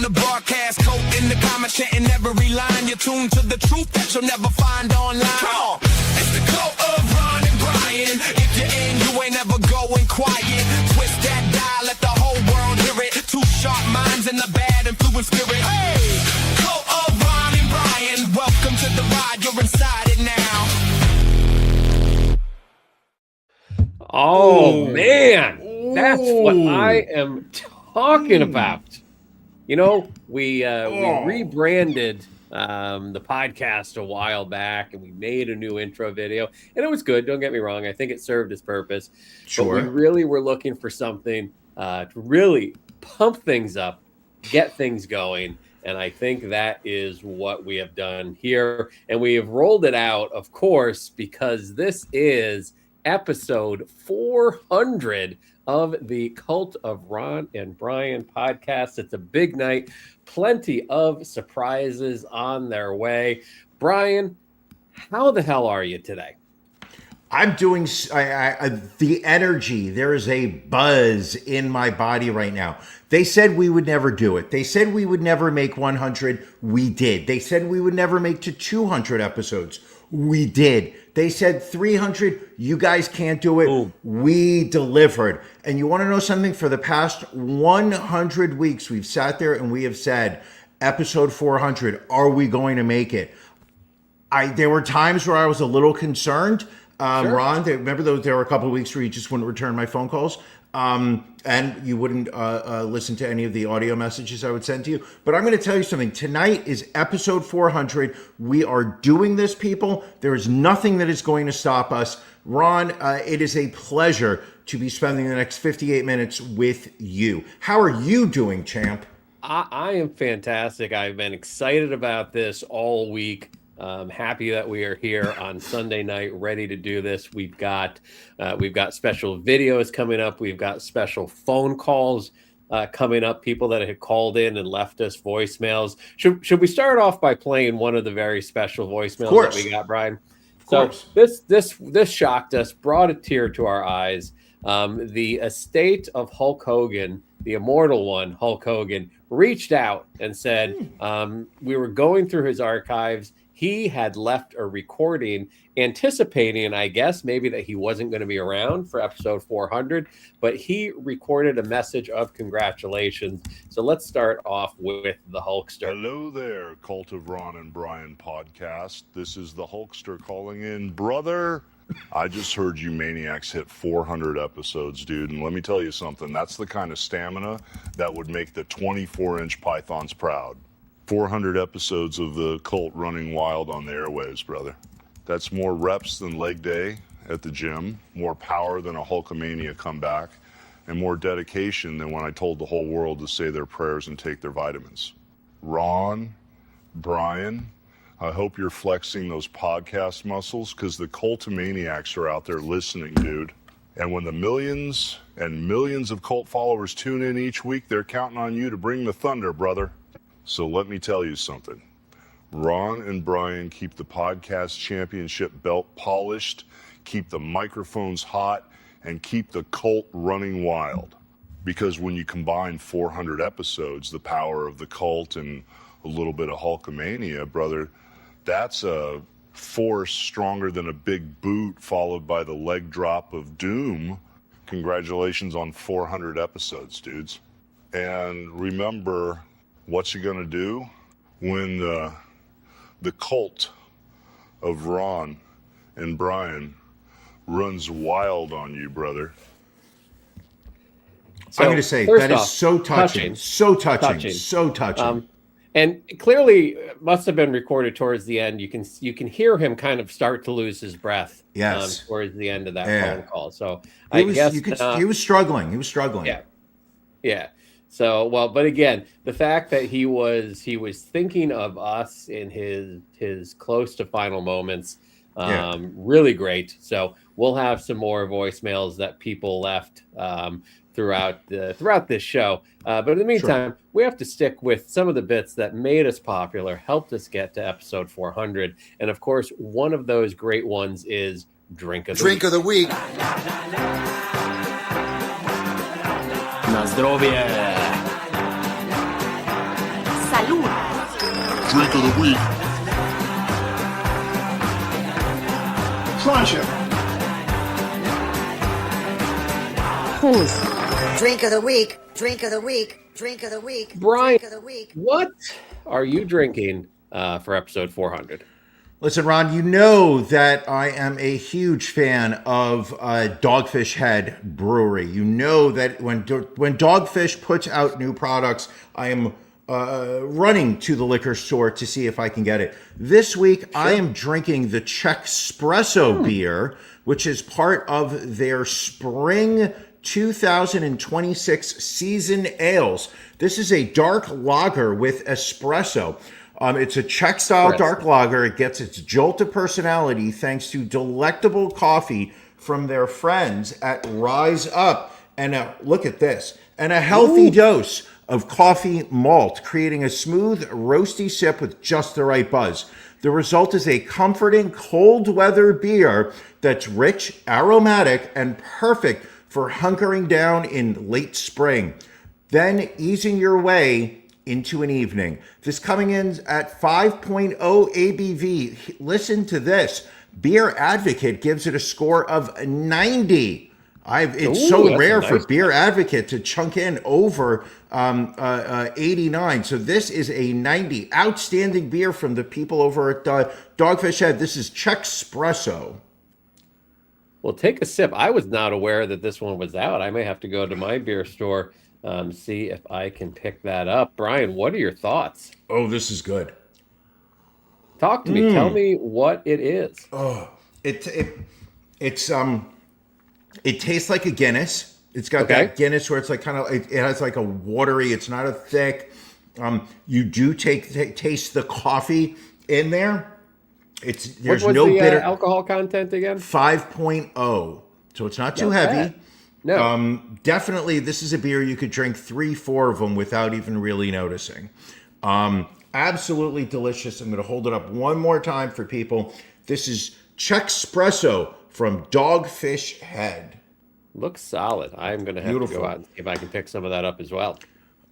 on the broadcast, coat in the comment, chanting every line. You're tuned to the truth that you'll never find online. Come on, it's the cult of Ron and Brian. If you're in, you ain't ever going quiet. Twist that dial, let the whole world hear it. Two sharp minds in the bad influence spirit. Hey, cult of Ron and Brian. Welcome to the ride, you're inside it now. Oh, man, that's what I am talking about. You know, we rebranded the podcast a while back, and we made a new intro video, and it was good. Don't get me wrong. I think it served its purpose. Sure. But we really were looking for something to really pump things up, get things going. And I think that is what we have done here. And we have rolled it out, of course, because this is episode 400 of the Cult of Ron and Brian podcast. It's a big night, plenty of surprises on their way. Brian, how the hell are you today? I'm doing the energy. There is a buzz in my body right now. They said we would never do it. They said we would never make 100. We did. They said we would never make to 200 episodes. We did. They said 300. You guys can't do it. Ooh. We delivered. And you want to know something? For the past 100 weeks, we've sat there and we have said, episode 400, are we going to make it? There were times where I was a little concerned. Sure. Ron, remember there were a couple of weeks where you just wouldn't return my phone calls, and you wouldn't listen to any of the audio messages I would send to you. But I'm going to tell you something. Tonight is episode 400. We are doing this, people. There is nothing that is going to stop us. Ron, it is a pleasure to be spending the next 58 minutes with you. How are you doing, champ? I am fantastic. I've been excited about this all week. Happy that we are here on Sunday night, ready to do this. We've got special videos coming up. We've got special phone calls coming up. People that had called in and left us voicemails. Should we start off by playing one of the very special voicemails that we got, Brian? So this shocked us, brought a tear to our eyes. The estate of Hulk Hogan, the immortal one, Hulk Hogan, reached out and said, we were going through his archives. He had left a recording anticipating, I guess, maybe that he wasn't going to be around for episode 400, but he recorded a message of congratulations. So let's start off with the Hulkster. Hello there, Cult of Ron and Brian podcast. This is the Hulkster calling in. Brother, I just heard you maniacs hit 400 episodes, dude. And let me tell you something. That's the kind of stamina that would make the 24-inch pythons proud. 400 episodes of the cult running wild on the airwaves, brother. That's more reps than leg day at the gym, more power than a Hulkamania comeback, and more dedication than when I told the whole world to say their prayers and take their vitamins. Ron, Brian, I hope you're flexing those podcast muscles, because the cultomaniacs are out there listening, dude. And when the millions and millions of cult followers tune in each week, they're counting on you to bring the thunder, brother. So let me tell you something. Ron and Brian keep the podcast championship belt polished, keep the microphones hot, and keep the cult running wild. Because when you combine 400 episodes, the power of the cult and a little bit of Hulkamania, brother, that's a force stronger than a big boot followed by the leg drop of doom. Congratulations on 400 episodes, dudes. And remember, what you gonna do when the cult of Ron and Brian runs wild on you, brother? So, I'm going to say that is so touching, so touching, so touching. And clearly must have been recorded towards the end. You can hear him kind of start to lose his breath. Yes. Towards the end of that phone call. So he was struggling. He was struggling. Yeah. So, well, but again, the fact that he was thinking of us in his close to final moments, really great. So we'll have some more voicemails that people left throughout this show. But in the meantime, we have to stick with some of the bits that made us popular, helped us get to episode 400. And of course, one of those great ones is Drink of the Week. Na zdrowie! Drink of the week. Sláinte. Drink of the week. Drink of the week. Drink of the week. Brian, Drink of the week. what are you drinking for episode 400? Listen, Ron, you know that I am a huge fan of Dogfish Head Brewery. You know that when Dogfish puts out new products, I am running to the liquor store to see if I can get it. This week, I am drinking the Czechspresso beer, which is part of their spring 2026 season ales. This is a dark lager with espresso. It's a Czech-style dark lager. It gets its jolt of personality thanks to delectable coffee from their friends at Rise Up. And look at this. And a healthy dose of coffee malt, creating a smooth, roasty sip with just the right buzz. The result is a comforting, cold weather beer that's rich, aromatic, and perfect for hunkering down in late spring. Then easing your way into an evening. This coming in at 5.0 ABV. Listen to this. Beer Advocate gives it a score of 90. It's so rare for Beer Advocate to chunk in over 89. So this is a 90. Outstanding beer from the people over at Dogfish Head. This is Czechspresso. Well, take a sip. I was not aware that this one was out. I may have to go to my beer store, see if I can pick that up. Brian, what are your thoughts? Oh, this is good. Talk to me. Tell me what it is. It tastes like a Guinness. It's got that Guinness where it's like kind of, it has like a watery, it's not a thick. You do taste the coffee in there. There's what was no the bitter alcohol content again? 5.0. So it's not too heavy. Bad. No. Definitely, this is a beer you could drink 3-4 of them without even really noticing. Absolutely delicious. I'm going to hold it up one more time for people. This is Czechspresso from Dogfish Head. Looks solid. I'm going to have to go out and see if I can pick some of that up as well.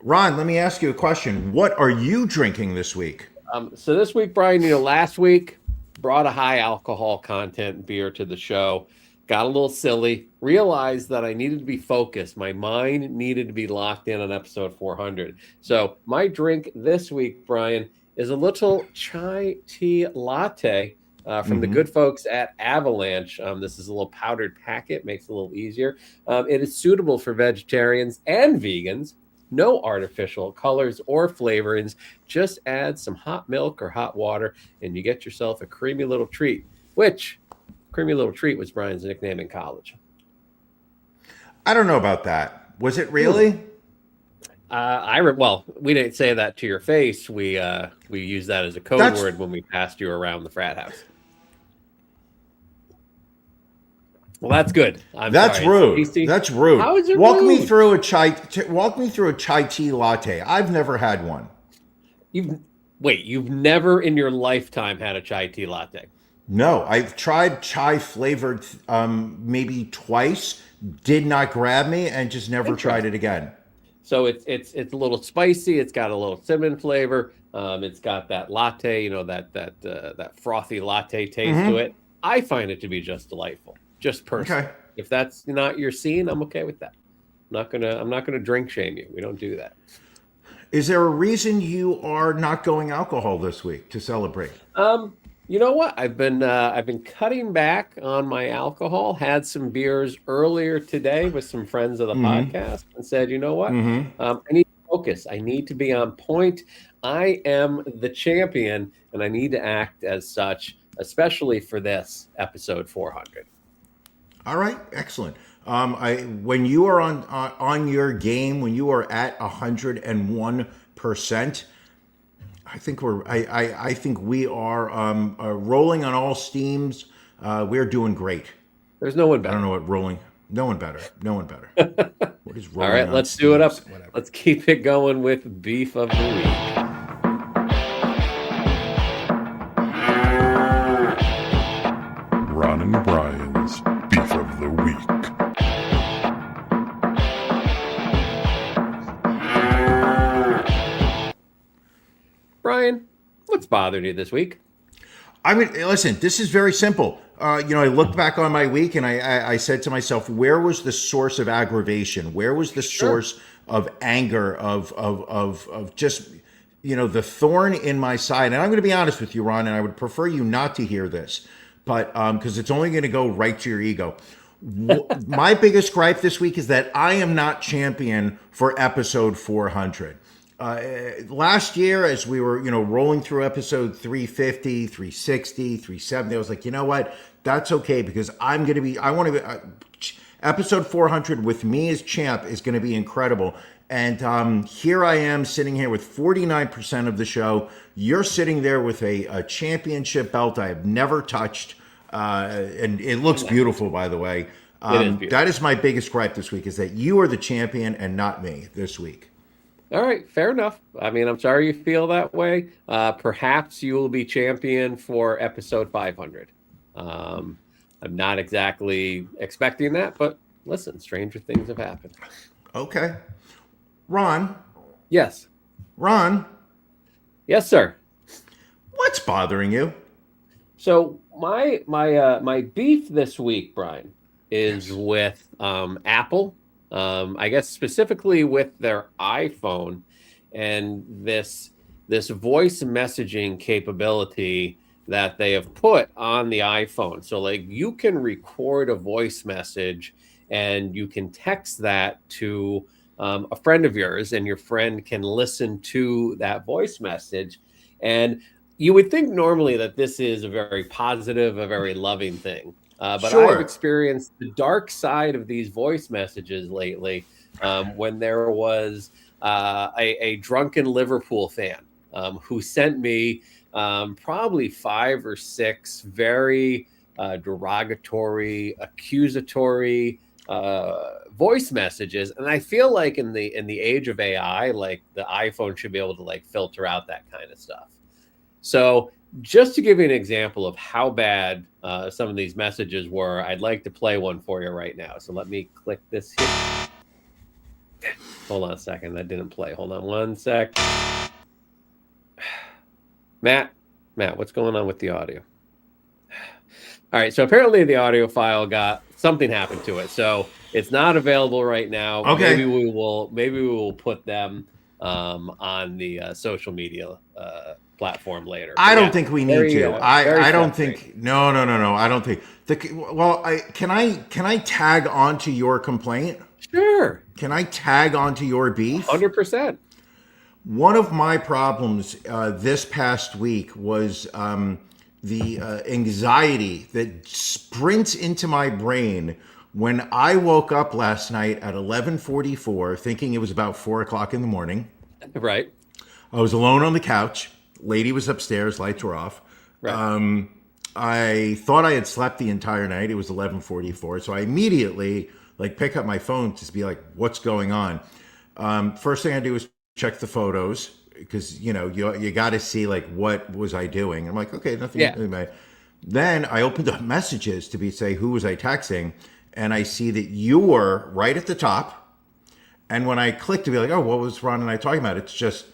Ron, let me ask you a question. What are you drinking this week? So this week, Brian, last week brought a high alcohol content beer to the show. Got a little silly. Realized that I needed to be focused. My mind needed to be locked in on episode 400. So my drink this week, Brian, is a little chai tea latte from the good folks at Avalanche. This is a little powdered packet, makes it a little easier. It is suitable for vegetarians and vegans. No artificial colors or flavorings. Just add some hot milk or hot water, and you get yourself a creamy little treat, which creamy little treat was Brian's nickname in college. I don't know about that. Was it really? Well, we didn't say that to your face. We used that as a code word when we passed you around the frat house. Well, that's good. That's rude. That's rude. How is it Walk rude? me through a chai tea latte. I've never had one. You've never in your lifetime had a chai tea latte? No, I've tried chai flavored maybe twice. Did not grab me, and just never tried it again. So it's a little spicy. It's got a little cinnamon flavor. It's got that latte, that frothy latte taste to it. I find it to be just delightful. Just personally. Okay. If that's not your scene, I'm okay with that. I'm not gonna drink shame you. We don't do that. Is there a reason you are not going alcohol this week to celebrate? You know what? I've been cutting back on my alcohol. Had some beers earlier today with some friends of the podcast, and said, you know what? I need to focus. I need to be on point. I am the champion, and I need to act as such, especially for this episode 400. All right, excellent. When you are on your game, when you are at 101%, I think we are rolling on all steams. We're doing great. There's no one better. I don't know what rolling. No one better. No one better. What is rolling? All right, let's do it up. Whatever. Let's keep it going with beef of the week. Ron and Brian's beef of the week. Brian, What's bothering you this week? I mean, listen, this is very simple. I looked back on my week and I said to myself, where was the source of aggravation? Where was the source of anger, of just, the thorn in my side? And I'm going to be honest with you, Ron, and I would prefer you not to hear this, but because it's only going to go right to your ego. My biggest gripe this week is that I am not champion for episode 400. Last year, as we were, rolling through episode 350, 360, 370, I was like, you know what? That's okay because episode 400 with me as champ is going to be incredible. And here I am sitting here with 49% of the show. You're sitting there with a championship belt I have never touched. And it looks beautiful, by the way. That is my biggest gripe this week, is that you are the champion and not me this week. All right, fair enough. I mean, I'm sorry you feel that way. Perhaps you will be champion for episode 500. I'm not exactly expecting that, but listen, stranger things have happened. Okay. Ron. Yes. Ron. Yes, sir. What's bothering you? So my beef this week, Brian, is with Apple. I guess specifically with their iPhone and this voice messaging capability that they have put on the iPhone. So like you can record a voice message and you can text that to a friend of yours, and your friend can listen to that voice message. And you would think normally that this is a very positive, a very loving thing. But Sure. I've experienced the dark side of these voice messages lately when there was a drunken Liverpool fan who sent me probably 5 or 6 very derogatory, accusatory voice messages. And I feel like in the age of AI, like the iPhone should be able to like filter out that kind of stuff. So just to give you an example of how bad some of these messages were, I'd like to play one for you right now. So let me click this here. Hold on a second. That didn't play. Hold on one sec. Matt, what's going on with the audio? All right. So apparently the audio file something happened to it. So it's not available right now. Okay. Maybe we will put them on the social media platform later. I don't think we need to. I don't frustrating. think. No. I don't think. Can I tag onto your complaint? Sure. Can I tag onto your beef? 100%. One of my problems this past week was the anxiety that sprints into my brain when I woke up last night at 11:44, thinking it was about 4 o'clock in the morning. Right. I was alone on the couch. Lady was upstairs. Lights were off. Right. I thought I had slept the entire night. It was 11:44, so I immediately pick up my phone to be like, "What's going on?" First thing I do is check the photos because you got to see what was I doing. I'm like, okay, nothing. Yeah. Then I opened up messages to say who was I texting, and I see that you were right at the top. And when I clicked to be like, oh, what was Ron and I talking about? It's just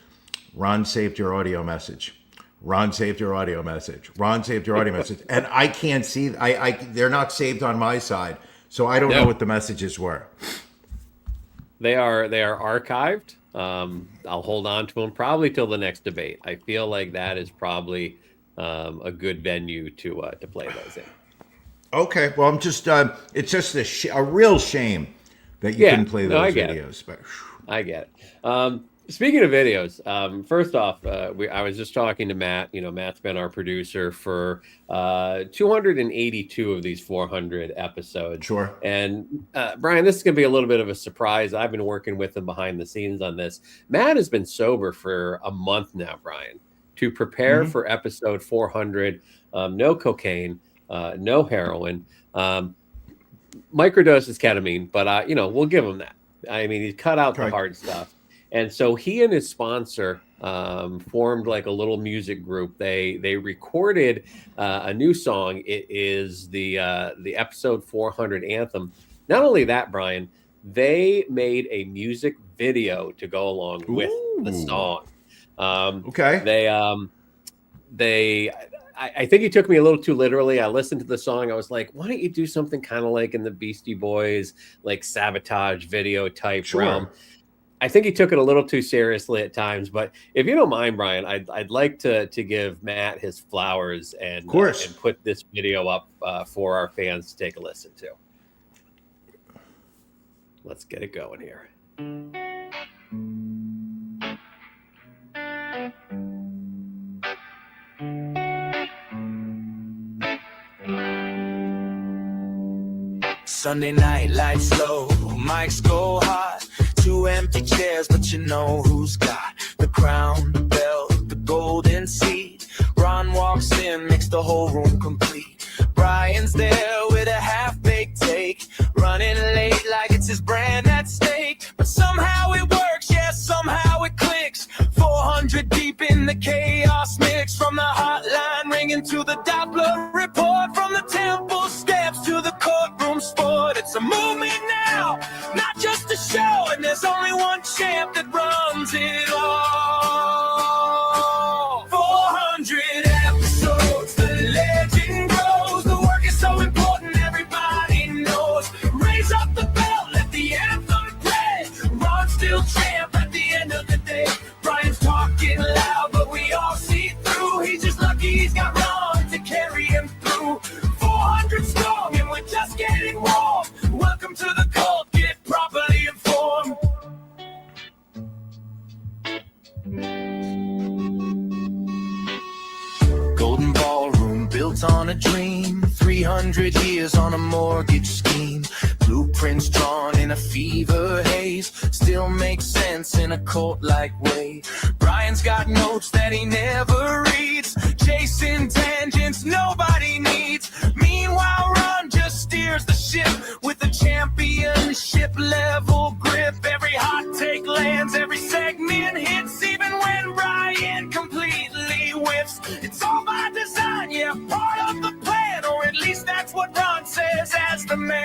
Ron saved your audio message. Ron saved your audio message. Ron saved your audio message. And I can't see. They're not saved on my side, so I don't know what the messages were. They are archived. I'll hold on to them probably till the next debate. I feel like that is probably a good venue to play those in. Okay, well, I'm just it's just a real shame that you couldn't play those videos. But I get it. Speaking of videos, first off, I was just talking to Matt. Matt's been our producer for 282 of these 400 episodes. Sure. And Brian, this is going to be a little bit of a surprise. I've been working with him behind the scenes on this. Matt has been sober for a month now, Brian, to prepare for episode 400. No cocaine, no heroin, microdoses ketamine, but we'll give him that. I mean, he's cut out the hard stuff. And so he and his sponsor formed like a little music group. They recorded a new song. It is the episode 400 anthem. Not only that, Brian, they made a music video to go along with the song. okay. I think he took me a little too literally. I listened to the song. I was like, why don't you do something kind of like in the Beastie Boys, like Sabotage video type realm? I think he took it a little too seriously at times. But if you don't mind, Brian, I'd like to give Matt his flowers and put this video up for our fans to take a listen to. Let's get it going here. Sunday night, lights low, mics go hot. 2 empty chairs, but you know who's got the crown, the belt, the golden seat. Ron walks in, makes the whole room complete. Brian's there with a half-baked take, running late like it's his brand at stake. But somehow it works, yeah, somehow it clicks. 400 deep in the chaos mix, from the hotline ringing to the Doppler report, from the temple steps to the courtroom sport. It's a movement now, not just a show, and there's only one champ that runs it all. 400 episodes, the legend grows. The work is so important, everybody knows. Raise up the belt, let the anthem play. Ron's still champ at the end of the day. Brian's talking loud, but we all see through. He's just lucky he's got Ron to carry him through. 400 strong, and we're just getting warm. Welcome to the cult, get properly informed. Golden ballroom built on a dream. 300 years on a mortgage scheme. Blueprints drawn in a fever haze. Still makes sense in a cult-like way. Brian's got notes that he never reads. Chasing tangents nobody needs. Meanwhile, Ron just steers the ship with a championship level grip. Every hot take lands, every segment hits, even when Brian completely whiffs. It's all by design, yeah, part of the plan, or at least that's what Ron says as the man.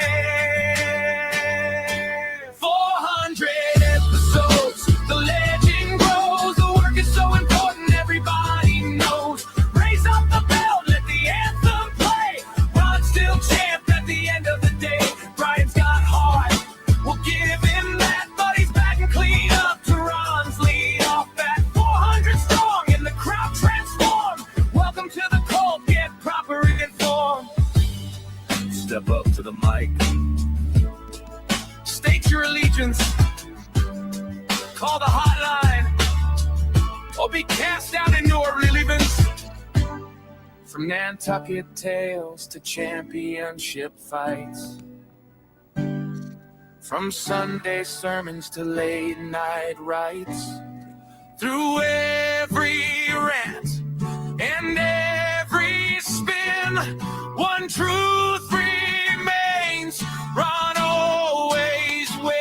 400 episodes, the legend grows. The work is so important, everybody knows. Raise up the belt, let the anthem play. Ron's still champ at the end of the day. Brian's got heart, we'll give him that, but he's back and clean up to Ron's lead off at 400 strong, and the crowd transformed. Welcome to the cult, get proper informed. Step up to the mic, state your allegiance, call the hotline, or be cast out in New Orleans. From Nantucket tales to championship fights, from Sunday sermons to late night rites, through every rant and every spin, one truth remains: Ron always wins.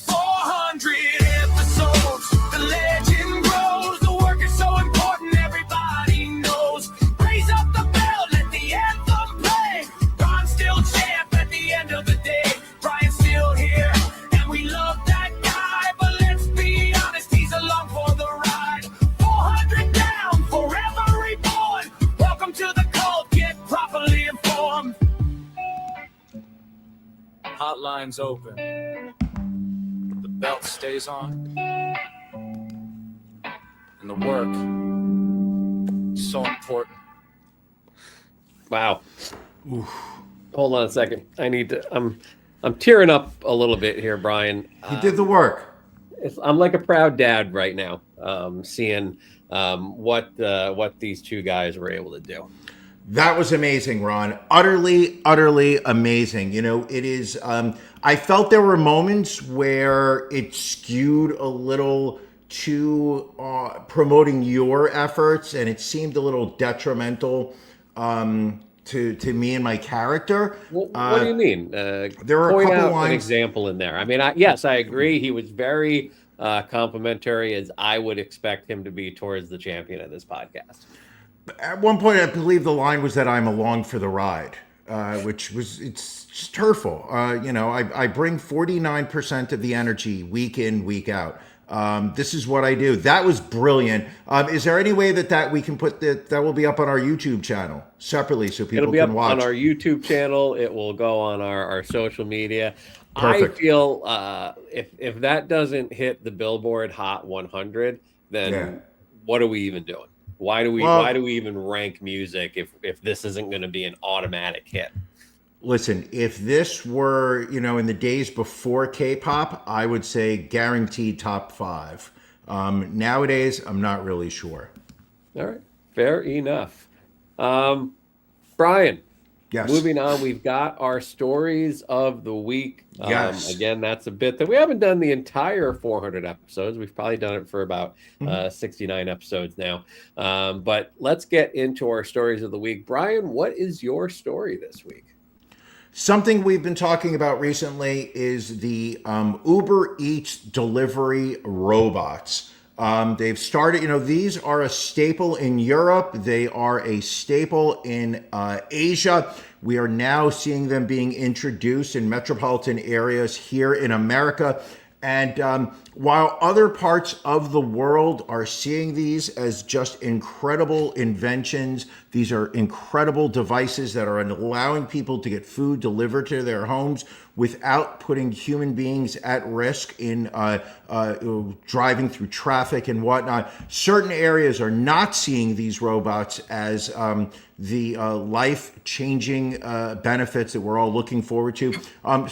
400 episodes, the legend grows. The work is so important, everybody knows. Raise up the belt, let the anthem play. Ron's still champ at the end of the day. Brian's still here, and we love that guy. But let's be honest, he's along for the ride. 400 down, forever reborn. Welcome to the cult, get properly informed. Hotline's open. The belt stays on. And the work is so important. Wow. Oof. Hold on a second. I need to. I'm tearing up a little bit here, Brian. He did the work. I'm like a proud dad right now, seeing what these two guys were able to do. That was amazing, Ron. Utterly, utterly amazing. You know, it is. I felt there were moments where it skewed a little to promoting your efforts, and it seemed a little detrimental to me and my character. What do you mean? There were a couple lines. An example in there. I mean, yes, I agree. He was very complimentary, as I would expect him to be towards the champion of this podcast. At one point, I believe the line was that I'm along for the ride, which was, it's just hurtful. You know, I bring 49% of the energy week in, week out. This is what I do. That was brilliant. Is there any way that we can put that will be up on our YouTube channel separately so people It'll be can up watch? on our YouTube channel. It will go on our social media. Perfect. I feel if that doesn't hit the Billboard Hot 100, then Yeah. what are we even doing? Why do we even rank music if this isn't going to be an automatic hit? Listen, if this were, in the days before K-pop, I would say guaranteed top 5. Nowadays, I'm not really sure. All right, fair enough. Brian, Yes. moving on, we've got our stories of the week. Yes. Again, that's a bit that we haven't done the entire 400 episodes. We've probably done it for about 69 episodes now. But let's get into our stories of the week. Brian, what is your story this week? Something we've been talking about recently is the Uber Eats delivery robots. They've started, these are a staple in Europe. They are a staple in Asia. We are now seeing them being introduced in metropolitan areas here in America. And while other parts of the world are seeing these as just incredible inventions, these are incredible devices that are allowing people to get food delivered to their homes without putting human beings at risk in driving through traffic and whatnot. Certain areas are not seeing these robots as the life-changing benefits that we're all looking forward to,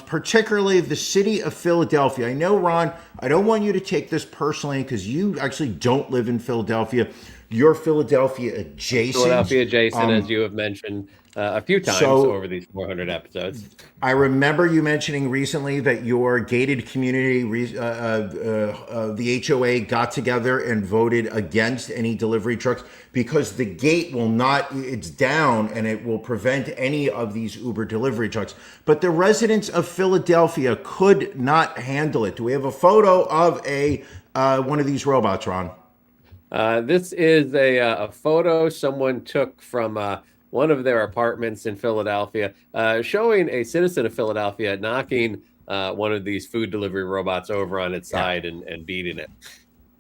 particularly the city of Philadelphia. I know, Ron, I don't want you to take this personally because you actually don't live in Philadelphia. You're Philadelphia adjacent. As you have mentioned a few times over these 400 episodes. I remember you mentioning recently that your gated community, the HOA, got together and voted against any delivery trucks because the gate it's down and it will prevent any of these Uber delivery trucks. But the residents of Philadelphia could not handle it. Do we have a photo of one of these robots, Ron? This is a photo someone took from one of their apartments in Philadelphia, showing a citizen of Philadelphia knocking one of these food delivery robots over on its side and beating it.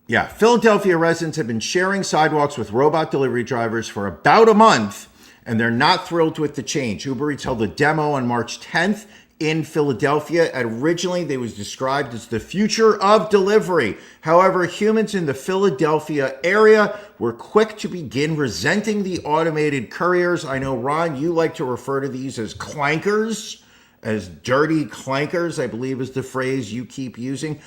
Yeah, Philadelphia residents have been sharing sidewalks with robot delivery drivers for about a month, and they're not thrilled with the change. Uber Eats held a demo on March 10th in Philadelphia. Originally, they was described as the future of delivery. However, humans in the Philadelphia area were quick to begin resenting the automated couriers. I know, Ron, you like to refer to these as clankers, as dirty clankers, I believe is the phrase you keep using.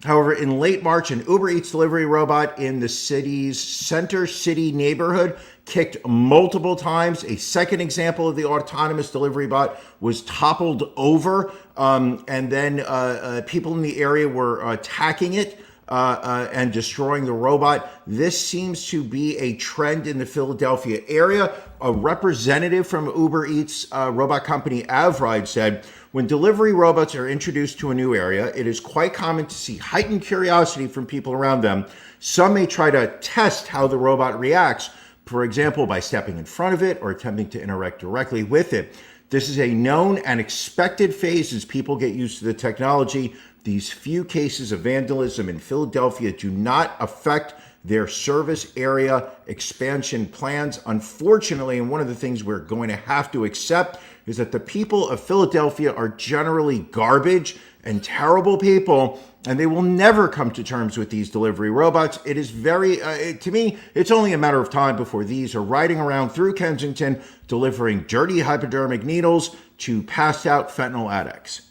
However, in late March, an Uber Eats delivery robot in the city's Center City neighborhood kicked multiple times. A second example of the autonomous delivery bot was toppled over, and then people in the area were attacking it and destroying the robot. This seems to be a trend in the Philadelphia area. A representative from Uber Eats robot company Avride said, when delivery robots are introduced to a new area, it is quite common to see heightened curiosity from people around them. Some may try to test how the robot reacts, for example, by stepping in front of it or attempting to interact directly with it. This is a known and expected phase as people get used to the technology. These few cases of vandalism in Philadelphia do not affect their service area expansion plans. Unfortunately, and one of the things we're going to have to accept is that the people of Philadelphia are generally garbage and terrible people, and they will never come to terms with these delivery robots. It is to me, it's only a matter of time before these are riding around through Kensington delivering dirty hypodermic needles to passed out fentanyl addicts.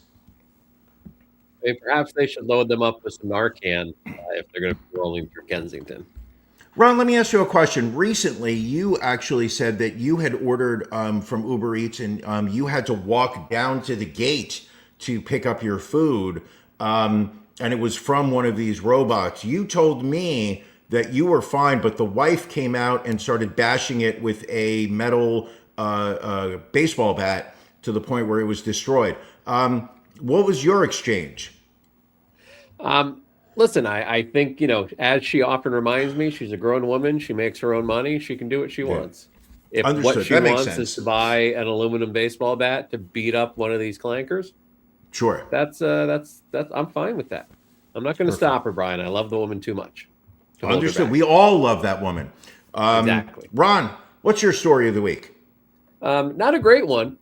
Perhaps they should load them up with some Narcan if they're going to be rolling through Kensington. Ron, let me ask you a question. Recently, you actually said that you had ordered from Uber Eats and you had to walk down to the gate to pick up your food, and it was from one of these robots. You told me that you were fine, but the wife came out and started bashing it with a metal baseball bat to the point where it was destroyed. What was your exchange? Listen, I think, as she often reminds me, she's a grown woman. She makes her own money. She can do what she wants. If Understood. what she That makes wants sense. is to buy an aluminum baseball bat to beat up one of these clankers, Sure. that's I'm fine with that. I'm not going to stop her, Brian. I love the woman too much. to hold her Understood. back. We all love that woman. Exactly. Ron, what's your story of the week? Not a great one.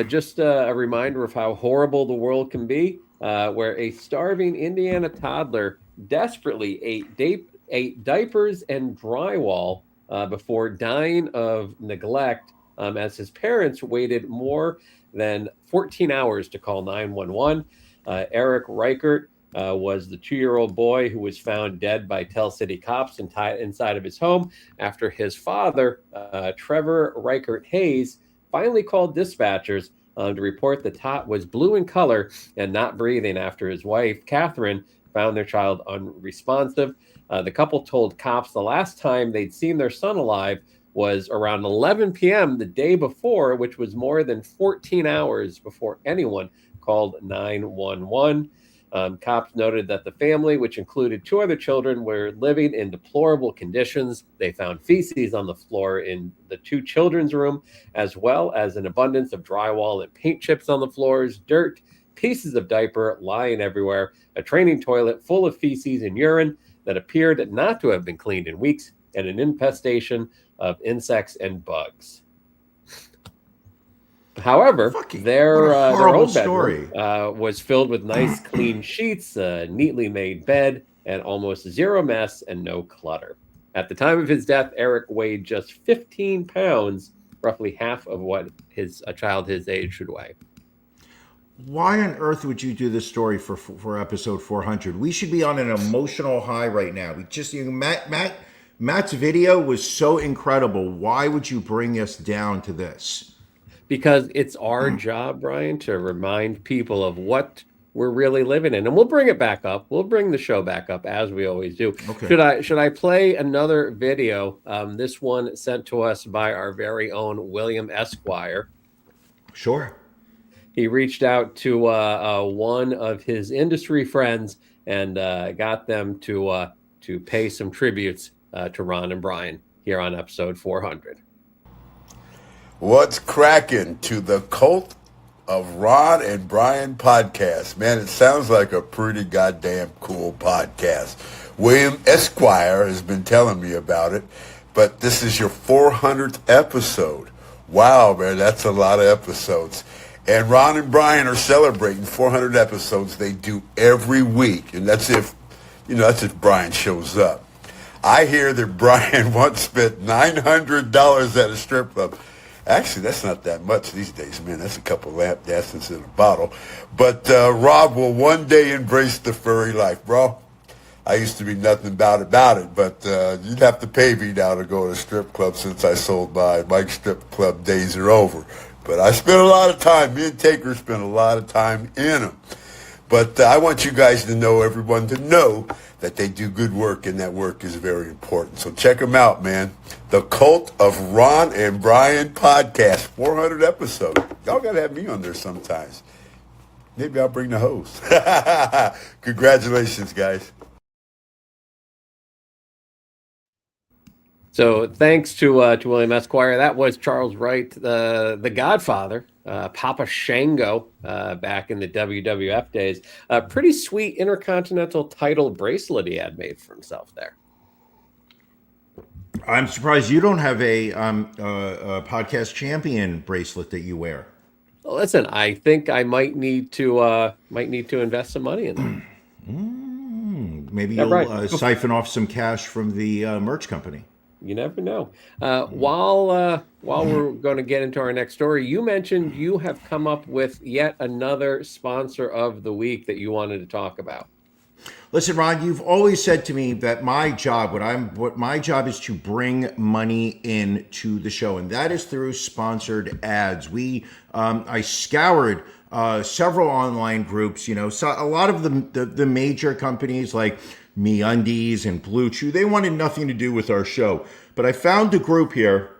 Just a reminder of how horrible the world can be, where a starving Indiana toddler desperately ate diapers and drywall before dying of neglect, as his parents waited more than 14 hours to call 911. Eric Reichert was the 2-year-old boy who was found dead by Tell City cops inside of his home after his father, Trevor Reichert Hayes, finally called dispatchers to report the tot was blue in color and not breathing after his wife, Catherine, found their child unresponsive. The couple told cops the last time they'd seen their son alive was around 11 p.m. the day before, which was more than 14 hours before anyone called 911. Cops noted that the family, which included 2 other children, were living in deplorable conditions. They found feces on the floor in the 2 children's room, as well as an abundance of drywall and paint chips on the floors, dirt, pieces of diaper lying everywhere, a training toilet full of feces and urine that appeared not to have been cleaned in weeks, and an infestation of insects and bugs. However, their own bedroom was filled with nice, clean sheets, a neatly made bed, and almost zero mess and no clutter. At the time of his death, Eric weighed just 15 pounds, roughly half of what a child his age should weigh. Why on earth would you do this story for episode 400? We should be on an emotional high right now. Matt's video was so incredible. Why would you bring us down to this? Because it's our job, Brian, to remind people of what we're really living in. And we'll bring it back up. We'll bring the show back up as we always do. Okay. Should I play another video? This one sent to us by our very own William Esquire. Sure. He reached out to one of his industry friends and got them to pay some tributes to Ron and Brian here on episode 400. What's cracking to the Cult of Ron and Brian podcast? Man, it sounds like a pretty goddamn cool podcast. William Esquire has been telling me about it, but this is your 400th episode. Wow, man, that's a lot of episodes. And Ron and Brian are celebrating 400 episodes they do every week, and that's if Brian shows up. I hear that Brian once spent $900 at a strip club. Actually, that's not that much these days, man. That's a couple lap dances in a bottle. But Rob will one day embrace the furry life, bro. I used to be nothing about it, but you'd have to pay me now to go to a strip club since I sold my strip club days are over. But I spent a lot of time, me and Taker spent a lot of time in them. But I want you guys to know, everyone to know, that they do good work, and that work is very important. So check them out, man. The Cult of Ron and Brian podcast, 400 episodes. Y'all got to have me on there sometimes. Maybe I'll bring the host. Congratulations, guys. So thanks to William Esquire. That was Charles Wright, the Godfather, Papa Shango, back in the WWF days. A pretty sweet Intercontinental title bracelet he had made for himself there. I'm surprised you don't have a podcast champion bracelet that you wear. Well, listen, I think I might need to invest some money in that. Maybe you'll siphon off some cash from the merch company. You never know. While we're going to get into our next story, you mentioned you have come up with yet another sponsor of the week that you wanted to talk about. Listen, Ron, you've always said to me that my job is to bring money into the show, and that is through sponsored ads. I scoured several online groups. So a lot of the major companies like MeUndies and Blue Chew, they wanted nothing to do with our show. But I found a group here.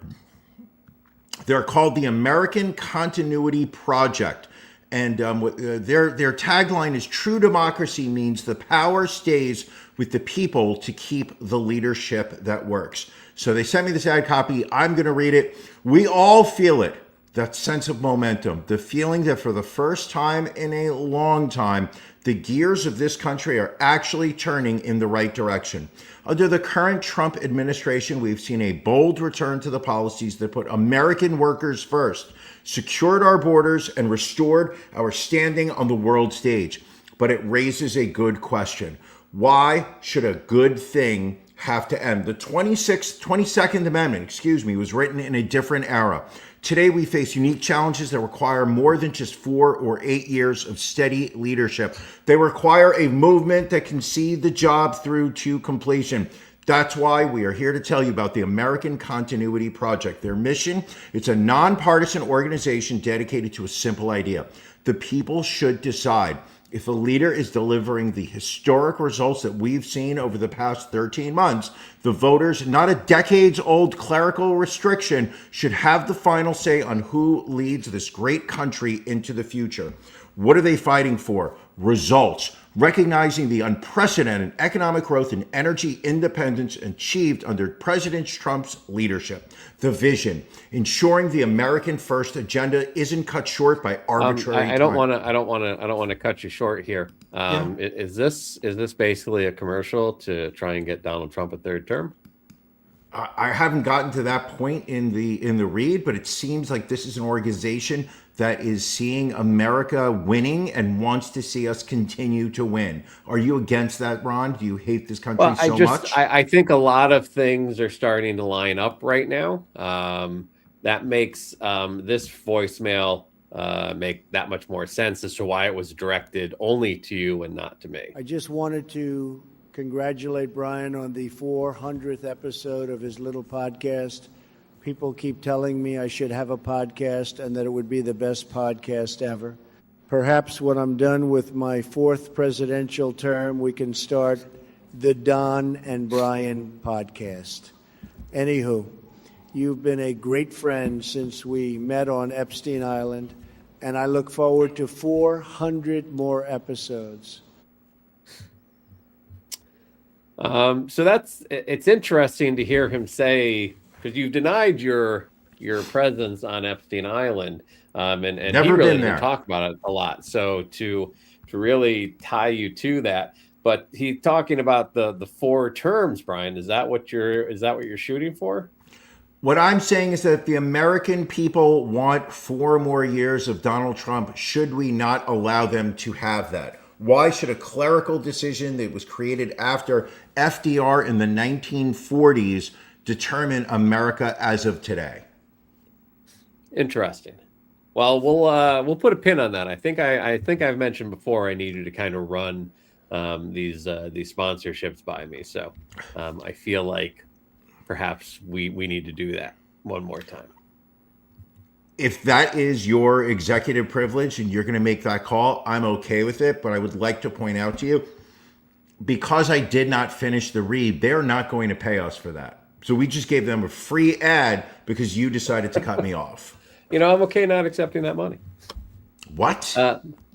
They're called the American Continuity Project. And their tagline is "True democracy means the power stays with the people to keep the leadership that works." So they sent me this ad copy. I'm going to read it. We all feel it. that sense of momentum, the feeling that for the first time in a long time, the gears of this country are actually turning in the right direction. Under the current Trump administration, we've seen a bold return to the policies that put American workers first, secured our borders, and restored our standing on the world stage. But it raises a good question. Why should a good thing have to end? The 22nd Amendment, was written in a different era. Today, we face unique challenges that require more than just 4 or 8 years of steady leadership. They require a movement that can see the job through to completion. That's why we are here to tell you about the American Continuity Project. Their mission, it's a nonpartisan organization dedicated to a simple idea. The people should decide. If a leader is delivering the historic results that we've seen over the past 13 months, the voters, not a decades-old clerical restriction, should have the final say on who leads this great country into the future. What are they fighting for? Results. Recognizing the unprecedented economic growth and energy independence achieved under President Trump's leadership. The vision, ensuring the American First agenda isn't cut short by arbitrary. I don't want to cut you short here. Is this basically a commercial to try and get Donald Trump a third term? I haven't gotten to that point in the read, but it seems like this is an organization that is seeing America winning and wants to see us continue to win. Are you against that, Ron? Do you hate this country much? I think a lot of things are starting to line up right now. That makes this voicemail make that much more sense as to why it was directed only to you and not to me. I just wanted to congratulate Brian on the 400th episode of his little podcast. People keep telling me I should have a podcast and that it would be the best podcast ever. Perhaps when I'm done with my 4th presidential term, we can start the Don and Brian podcast. Anywho, you've been a great friend since we met on Epstein Island, and I look forward to 400 more episodes. So it's interesting to hear him say, because you've denied your presence on Epstein Island, and Never he really been there. didn't talk about it a lot. So to really tie you to that, but he's talking about the 4 terms, Brian. Is that what you're shooting for? What I'm saying is that if the American people want 4 more years of Donald Trump, should we not allow them to have that? Why should a clerical decision that was created after FDR in the 1940s determine America as of today? Interesting. Well, we'll put a pin on that. I think I've mentioned before I need you to kind of run these sponsorships by me. So I feel like perhaps we need to do that one more time. If that is your executive privilege and you're going to make that call, I'm okay with it. But I would like to point out to you, because I did not finish the read, they're not going to pay us for that. So we just gave them a free ad because you decided to cut me off. I'm okay not accepting that money. What?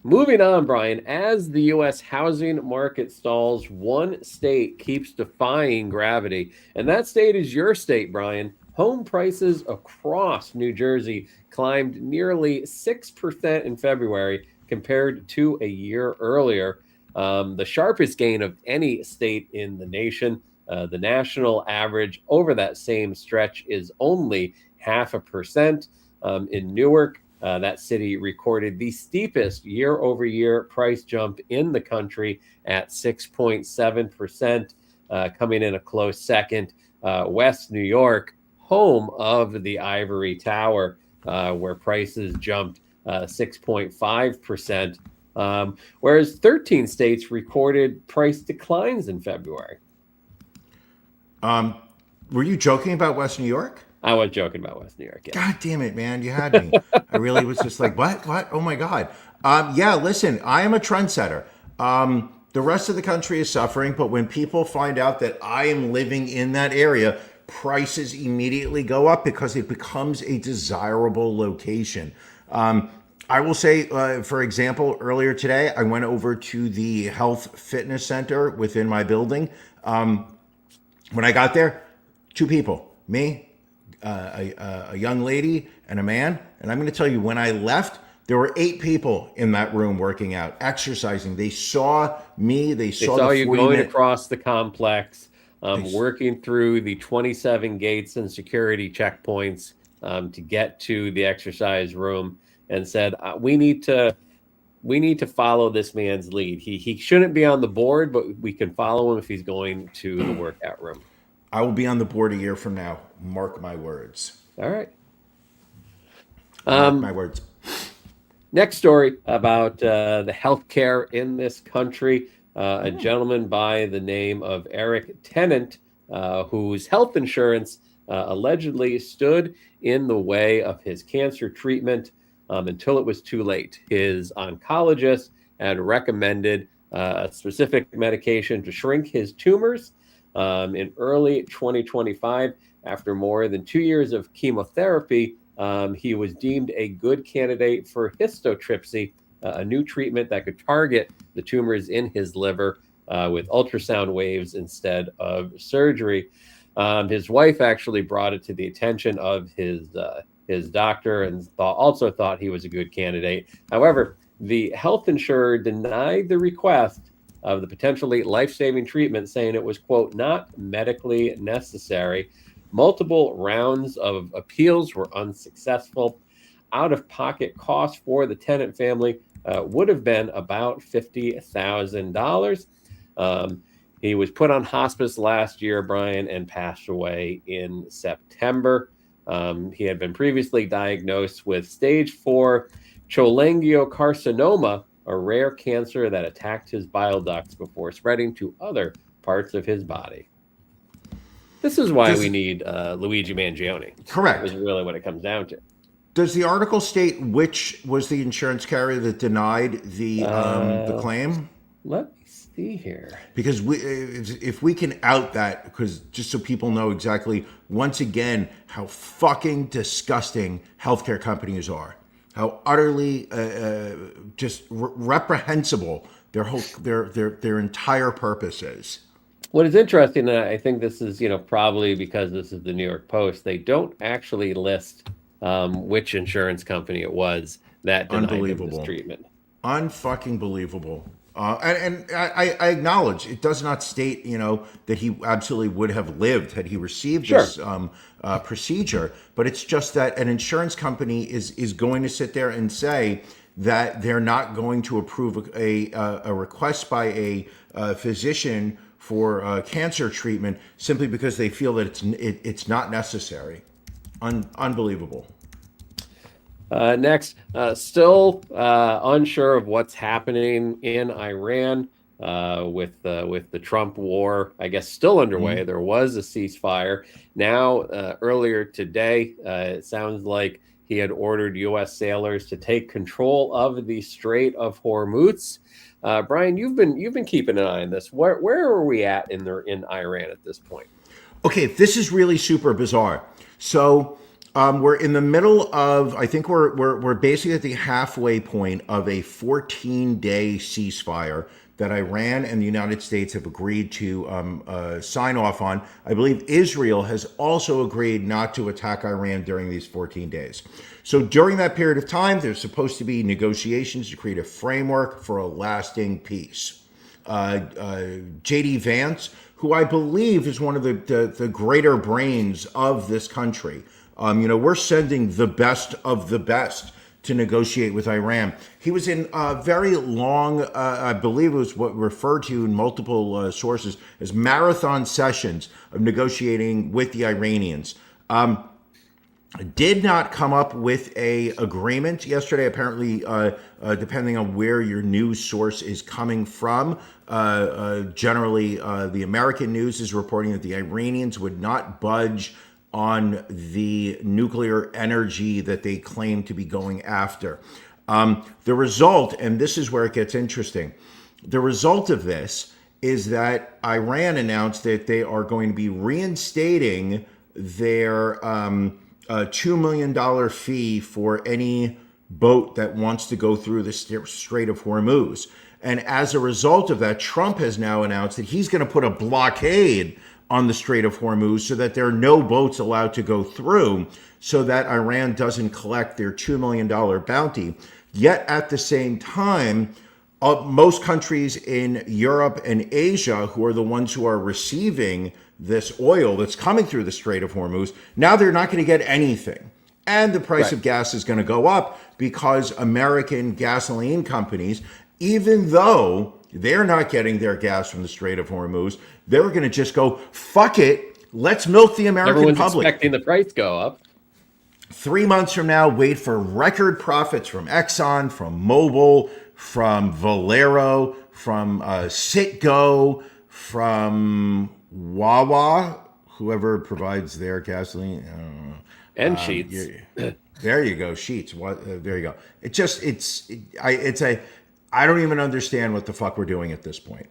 Moving on, Brian, as the U.S. housing market stalls, one state keeps defying gravity, and that state is your state, Brian. Home prices across New Jersey climbed nearly 6% in February compared to a year earlier, the sharpest gain of any state in the nation. The national average over that same stretch is only 0.5%. In Newark, that city recorded the steepest year-over-year price jump in the country at 6.7%, coming in a close second. West New York, home of the Ivory Tower, where prices jumped 6.5%, whereas 13 states recorded price declines in February. Were you joking about West New York? I was joking about West New York. Yeah. God damn it, man. You had me. I really was just like, what? Oh my God. Yeah, listen, I am a trendsetter. The rest of the country is suffering, but when people find out that I am living in that area, prices immediately go up because it becomes a desirable location. I will say, for example, earlier today, I went over to the health fitness center within my building. When I got there, 2 people, me a young lady and a man. And I'm going to tell you, when I left, there were 8 people in that room working out, exercising. They saw me. They saw the you 40 going minute across the complex, working through the 27 gates and security checkpoints to get to the exercise room, and said, we need to follow this man's lead. He shouldn't be on the board, but we can follow him if he's going to the workout room. I will be on the board a year from now. Mark my words. All right. Mark my words. Next story about the healthcare in this country. A gentleman by the name of Eric Tennant, whose health insurance allegedly stood in the way of his cancer treatment until it was too late. His oncologist had recommended a specific medication to shrink his tumors. In early 2025, after more than 2 years of chemotherapy, he was deemed a good candidate for histotripsy, a new treatment that could target the tumors in his liver with ultrasound waves instead of surgery. His wife actually brought it to the attention of his doctor and also thought he was a good candidate. However, the health insurer denied the request of the potentially life-saving treatment, saying it was, quote, not medically necessary. Multiple rounds of appeals were unsuccessful. Out-of-pocket costs for the Tennant family would have been about $50,000. He was put on hospice last year, Brian, and passed away in September. He had been previously diagnosed with stage 4 cholangiocarcinoma, a rare cancer that attacked his bile ducts before spreading to other parts of his body. This is why we need Luigi Mangione. Correct. Is really what it comes down to. Does the article state which was the insurance carrier that denied the claim? Let me see here. Because if we can out that, because just so people know exactly, once again, how fucking disgusting healthcare companies are, how utterly just reprehensible their entire purpose is. What is interesting, and I think this is, probably because this is the New York Post, they don't actually list which insurance company it was that denied him this treatment. Unfucking believable. And I acknowledge it does not state, that he absolutely would have lived had he received this procedure. But it's just that an insurance company is going to sit there and say that they're not going to approve a request by a physician for cancer treatment simply because they feel that it's not necessary. Unbelievable. Next, still unsure of what's happening in Iran with the Trump war, I guess, still underway. Mm-hmm. There was a ceasefire. Now, earlier today, it sounds like he had ordered U.S. sailors to take control of the Strait of Hormuz. Brian, you've been keeping an eye on this. Where are we at in Iran at this point? Okay, this is really super bizarre. So we're in the middle of, I think we're basically at the halfway point of a 14-day ceasefire that Iran and the United States have agreed to sign off on. I believe Israel has also agreed not to attack Iran during these 14 days. So during that period of time, there's supposed to be negotiations to create a framework for a lasting peace. J.D. Vance, who I believe is one of the greater brains of this country, we're sending the best of the best to negotiate with Iran. He was in very long, I believe it was what referred to in multiple sources as marathon sessions of negotiating with the Iranians. Did not come up with a agreement yesterday. Apparently, depending on where your news source is coming from, generally the American news is reporting that the Iranians would not budge on the nuclear energy that they claim to be going after. The result, and this is where it gets interesting, the result of this is that Iran announced that they are going to be reinstating their $2 million fee for any boat that wants to go through the Strait of Hormuz. And as a result of that, Trump has now announced that he's going to put a blockade on the Strait of Hormuz so that there are no boats allowed to go through, so that Iran doesn't collect their $2 million bounty. Yet at the same time, most countries in Europe and Asia, who are the ones who are receiving this oil that's coming through the Strait of Hormuz, now they're not going to get anything. And the price of gas is going to go up because American gasoline companies, even though they're not getting their gas from the Strait of Hormuz, they're going to just go, fuck it, let's milk the American Everyone's public. expecting the price go up. 3 months from now, wait for record profits from Exxon, from Mobil, from Valero, from Citgo, from Wawa, whoever provides their gasoline. I don't know. And Sheets. There you go, Sheets. There you go. I don't even understand what the fuck we're doing at this point.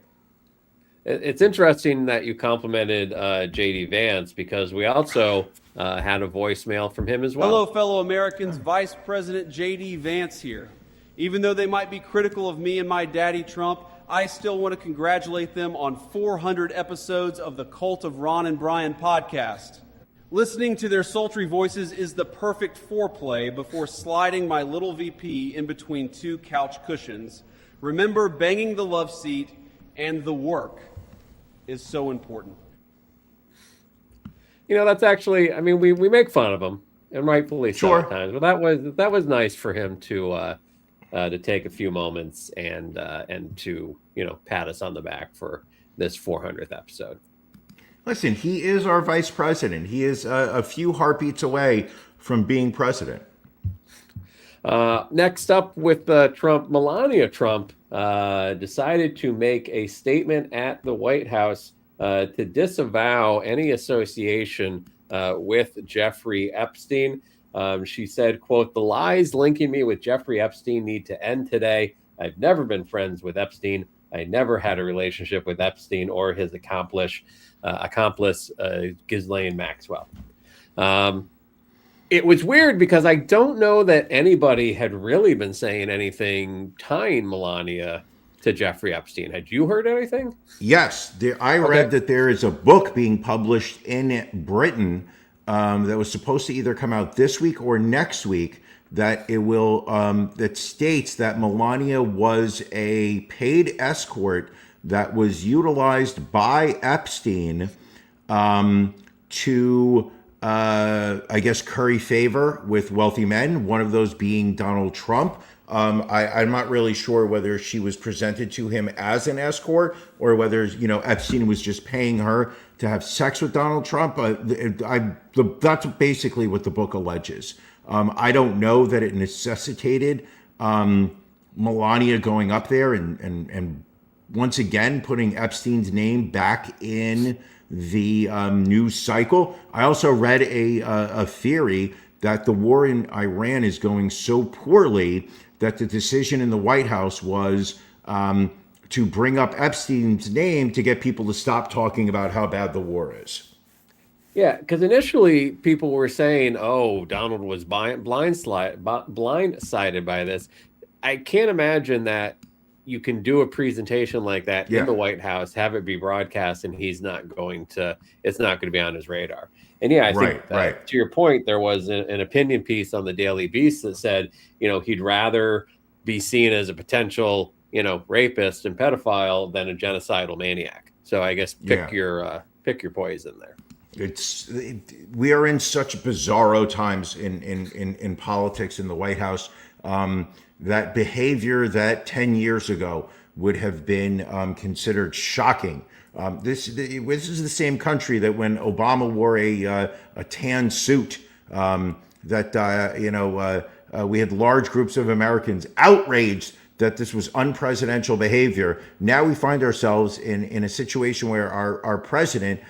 It's interesting that you complimented JD Vance, because we also had a voicemail from him as well. Hello, fellow Americans. Vice President JD Vance here. Even though they might be critical of me and my daddy Trump, I still want to congratulate them on 400 episodes of the Cult of Ron and Brian podcast. Listening to their sultry voices is the perfect foreplay before sliding my little VP in between two couch cushions. Remember, banging the love seat and the work is so important. You know, that's actually, I mean, we make fun of him, and rightfully so at times, but that was nice for him to take a few moments and to, you know, pat us on the back for this 400th episode. Listen, he is our vice president. He is a few heartbeats away from being president. Next up with Trump, Melania Trump decided to make a statement at the White House to disavow any association with Jeffrey Epstein. She said, quote, "The lies linking me with Jeffrey Epstein need to end today. I've never been friends with Epstein. I never had a relationship with Epstein or his accomplice, Ghislaine Maxwell." It was weird because I don't know that anybody had really been saying anything tying Melania to Jeffrey Epstein. Had you heard anything? Yes. I read that there is a book being published in Britain that was supposed to either come out this week or next week, that it will that states that Melania was a paid escort that was utilized by Epstein to I guess curry favor with wealthy men, one of those being Donald Trump. I'm not really sure whether she was presented to him as an escort or whether, you know, Epstein was just paying her to have sex with Donald Trump. That's basically what the book alleges. I don't know that it necessitated Melania going up there and once again putting Epstein's name back in the news cycle. I also read a theory that the war in Iran is going so poorly that the decision in the White House was to bring up Epstein's name to get people to stop talking about how bad the war is. Yeah, because initially people were saying, "Oh, Donald was blindsided by this." I can't imagine that you can do a presentation like that in the White House, have it be broadcast, and it's not going to be on his radar. And yeah, I think to your point, there was an opinion piece on the Daily Beast that said, you know, he'd rather be seen as a potential, you know, rapist and pedophile than a genocidal maniac. So I guess pick your poison there. We are in such bizarro times in politics in the White House. That behavior that 10 years ago would have been considered shocking. This is the same country that when Obama wore a tan suit, we had large groups of Americans outraged that this was unpresidential behavior. Now we find ourselves in a situation where our president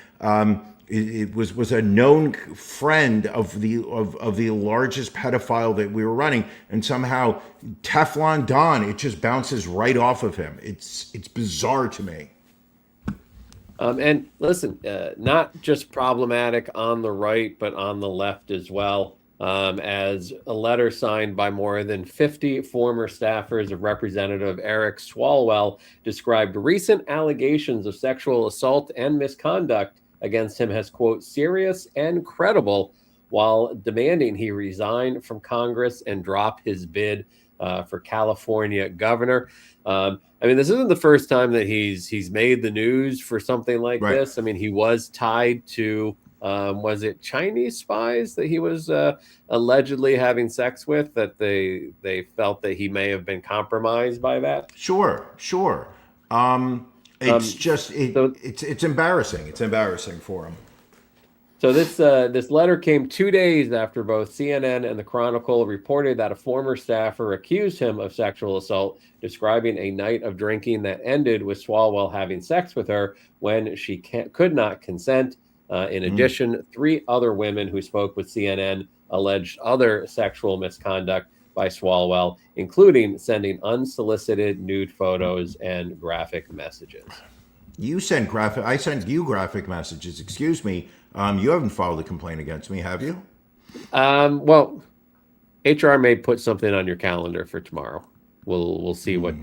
it was a known friend of the largest pedophile that we were running, and somehow Teflon Don, it just bounces right off of him. It's bizarre to me. And listen, not just problematic on the right, but on the left as well. As a letter signed by more than 50 former staffers of Representative Eric Swalwell described recent allegations of sexual assault and misconduct against him as, quote, serious and credible, while demanding he resign from Congress and drop his bid for California governor. I mean, this isn't the first time that he's made the news for something like this. I mean, he was tied to, was it Chinese spies that he was allegedly having sex with, that they felt that he may have been compromised by that? Sure. It's just it's embarrassing. It's embarrassing for him. So this letter came 2 days after both CNN and the Chronicle reported that a former staffer accused him of sexual assault, describing a night of drinking that ended with Swalwell having sex with her when she could not consent. In addition, 3 other women who spoke with CNN alleged other sexual misconduct by Swalwell, including sending unsolicited nude photos and graphic messages. I sent you graphic messages. Excuse me. You haven't filed a complaint against me, have you? Well, HR may put something on your calendar for tomorrow. We'll see what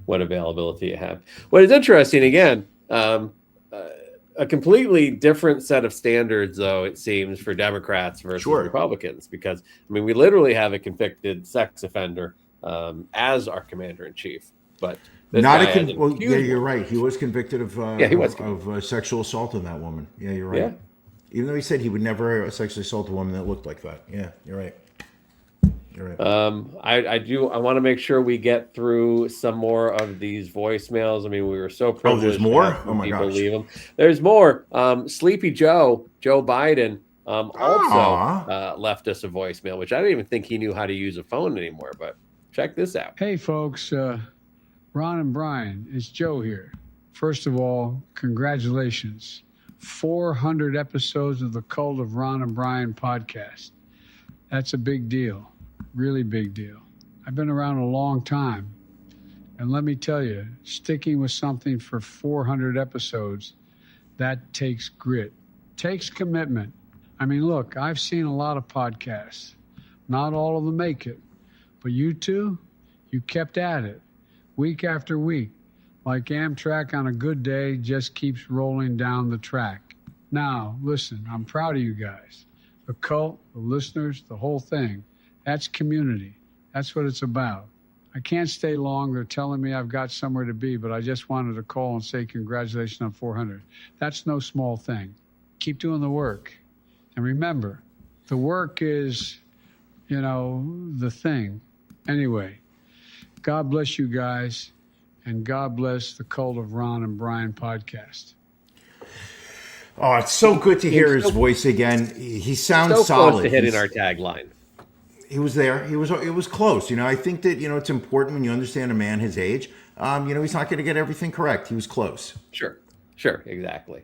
availability you have. What is interesting, again, a completely different set of standards, though, it seems, for Democrats versus Republicans, because I mean, we literally have a convicted sex offender as our commander in chief, but you're right. He was convicted of sexual assault on that woman. Yeah, you're right. Yeah. Even though he said he would never sexually assault a woman that looked like that. Yeah, you're right. You're right. I want to make sure we get through some more of these voicemails. I mean, we were so privileged. Oh, there's more? Oh my gosh. Leave them. There's more. Sleepy Joe Biden, also left us a voicemail, which I didn't even think he knew how to use a phone anymore, but check this out. Hey folks, Ron and Brian, it's Joe here. First of all, congratulations. 400 episodes of the Cult of Ron and Brian podcast. That's a big deal, really big deal. I've been around a long time, and let me tell you, sticking with something for 400 episodes, that takes grit, takes commitment. I mean, look, I've seen a lot of podcasts. Not all of them make it, but you two, you kept at it, week after week. Like Amtrak on a good day just keeps rolling down the track. Now, listen, I'm proud of you guys. The cult, the listeners, the whole thing. That's community. That's what it's about. I can't stay long. They're telling me I've got somewhere to be, but I just wanted to call and say congratulations on 400. That's no small thing. Keep doing the work. And remember, the work is, the thing. Anyway, God bless you guys. And God bless the Cult of Ron and Brian podcast. Oh, it's so good to hear his voice again. He sounds so solid. Close to hitting our tagline. He was there. It was close. I think that, it's important when you understand a man his age. He's not going to get everything correct. He was close. Sure, exactly.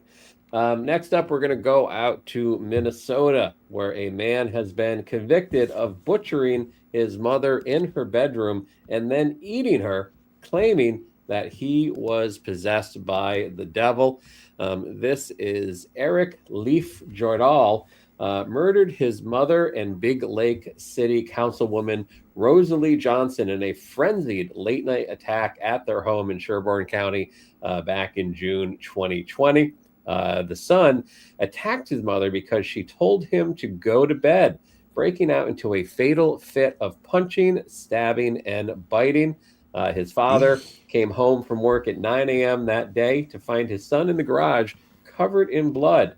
Next up, we're going to go out to Minnesota, where a man has been convicted of butchering his mother in her bedroom and then eating her, claiming that he was possessed by the devil. This is Eric Leaf Jordahl, murdered his mother and Big Lake City Councilwoman Rosalie Johnson in a frenzied late-night attack at their home in Sherburne County back in June 2020. The son attacked his mother because she told him to go to bed, breaking out into a fatal fit of punching, stabbing, and biting. His father came home from work at 9 a.m. that day to find his son in the garage covered in blood.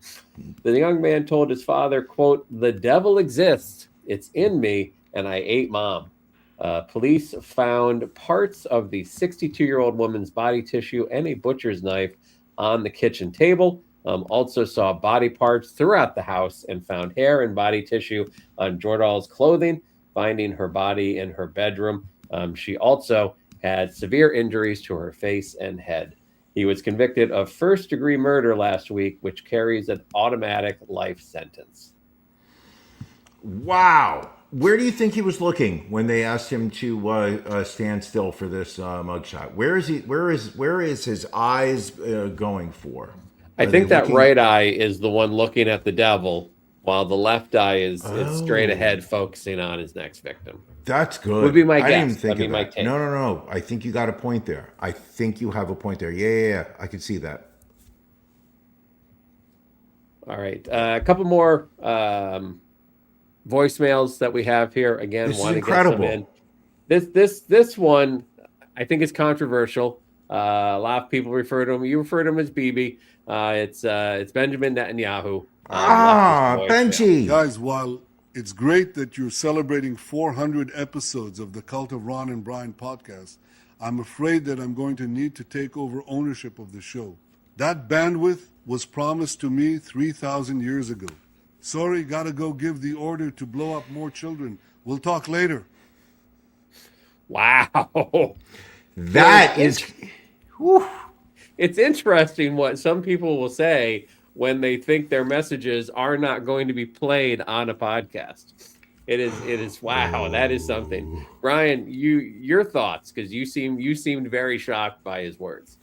The young man told his father, quote, "The devil exists. It's in me, and I ate mom." Police found parts of the 62-year-old woman's body tissue and a butcher's knife on the kitchen table. Also saw body parts throughout the house and found hair and body tissue on Jordahl's clothing, finding her body in her bedroom. She also had severe injuries to her face and head. He was convicted of first-degree murder last week, which carries an automatic life sentence. Wow. Where do you think he was looking when they asked him to stand still for this mugshot? Where is he? Where is his eyes going for? I think that right eye is the one looking at the devil, while the left eye is straight ahead, focusing on his next victim. That's good. Would be my guess. I didn't think of that. No. I think you got a point there. I think you have a point there. Yeah. I can see that. All right. A couple more voicemails that we have here. Again, This is want to incredible. get some in. This one, I think is controversial. A lot of people refer to him. You refer to him as BB. It's Benjamin Netanyahu. Benji. Guys, while it's great that you're celebrating 400 episodes of the Cult of Ron and Brian podcast, I'm afraid that I'm going to need to take over ownership of the show. That bandwidth was promised to me 3,000 years ago. Sorry, gotta go give the order to blow up more children. We'll talk later. Wow. That is... Whew. It's interesting what some people will say when they think their messages are not going to be played on a podcast. It is wow, that is something. Brian, your thoughts, because you seemed very shocked by his words.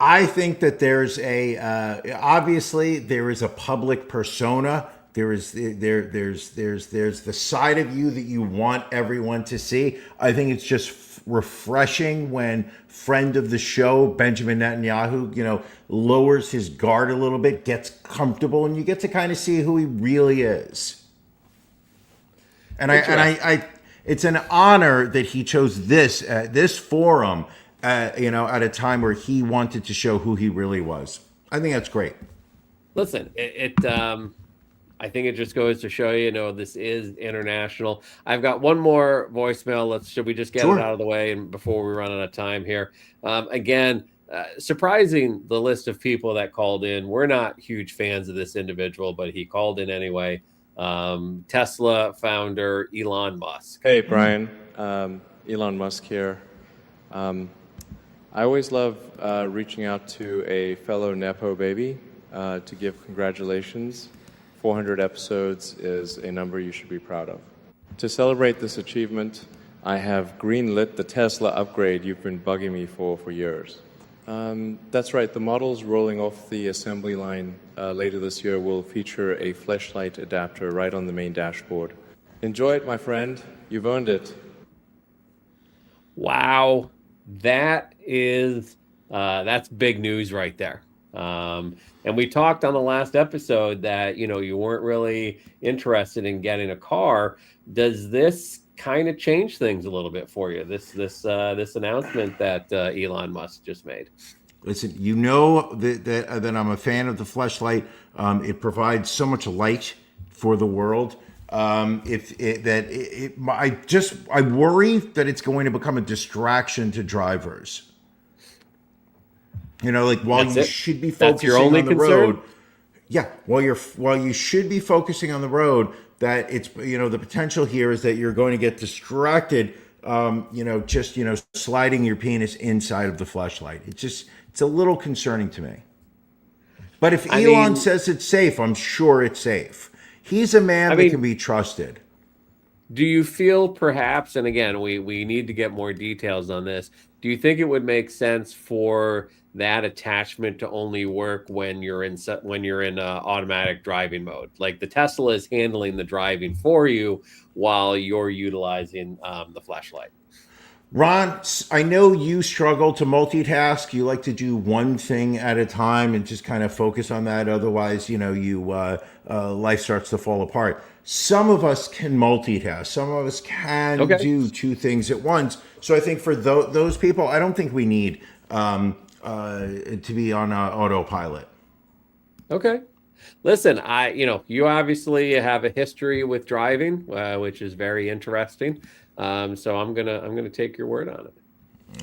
I think that there's obviously there is a public persona. There's the side of you that you want everyone to see. I think it's just refreshing when friend of the show Benjamin Netanyahu, lowers his guard a little bit, gets comfortable, and you get to kind of see who he really is. And I it's an honor that he chose this forum, at a time where he wanted to show who he really was. I think that's great. Listen, I think it just goes to show this is international. I've got one more voicemail. Should we just get it out of the way and before we run out of time here? Again, surprising the list of people that called in. We're not huge fans of this individual, but he called in anyway. Tesla founder Elon Musk. Hey, Brian. Elon Musk here. I always love reaching out to a fellow Nepo baby to give congratulations. 400 episodes is a number you should be proud of. To celebrate this achievement, I have greenlit the Tesla upgrade you've been bugging me for years. That's right, the models rolling off the assembly line later this year will feature a flashlight adapter right on the main dashboard. Enjoy it, my friend. You've earned it. Wow, that's big news right there. And we talked on the last episode that you weren't really interested in getting a car. Does this kind of change things a little bit for you? This announcement that Elon Musk just made. Listen, that I'm a fan of the fleshlight. It provides so much light for the world. I worry that it's going to become a distraction to drivers. While you should be focusing on the road. Yeah, while you should be focusing on the road, that it's the potential here is that you're going to get distracted. Sliding your penis inside of the fleshlight. It's a little concerning to me. But if Elon says it's safe, I'm sure it's safe. He's a man that can be trusted. Do you feel perhaps, and again, we need to get more details on this, do you think it would make sense for that attachment to only work when you're in automatic driving mode? Like the Tesla is handling the driving for you while you're utilizing the flashlight. Ron, I know you struggle to multitask. You like to do one thing at a time and just kind of focus on that. Otherwise, life starts to fall apart. Some of us can multitask. Some of us can do two things at once. So I think for those people, I don't think we need to be on autopilot. Okay. Listen, you obviously have a history with driving, which is very interesting. So I'm gonna take your word on it.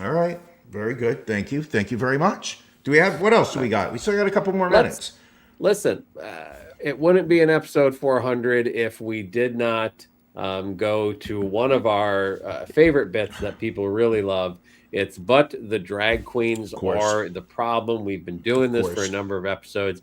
All right. Very good. Thank you. Thank you very much. What else do we got? We still got a couple more minutes. Listen, it wouldn't be an episode 400 if we did not go to one of our favorite bits that people really love. It's But the Drag Queens Are the Problem. We've been doing this for a number of episodes.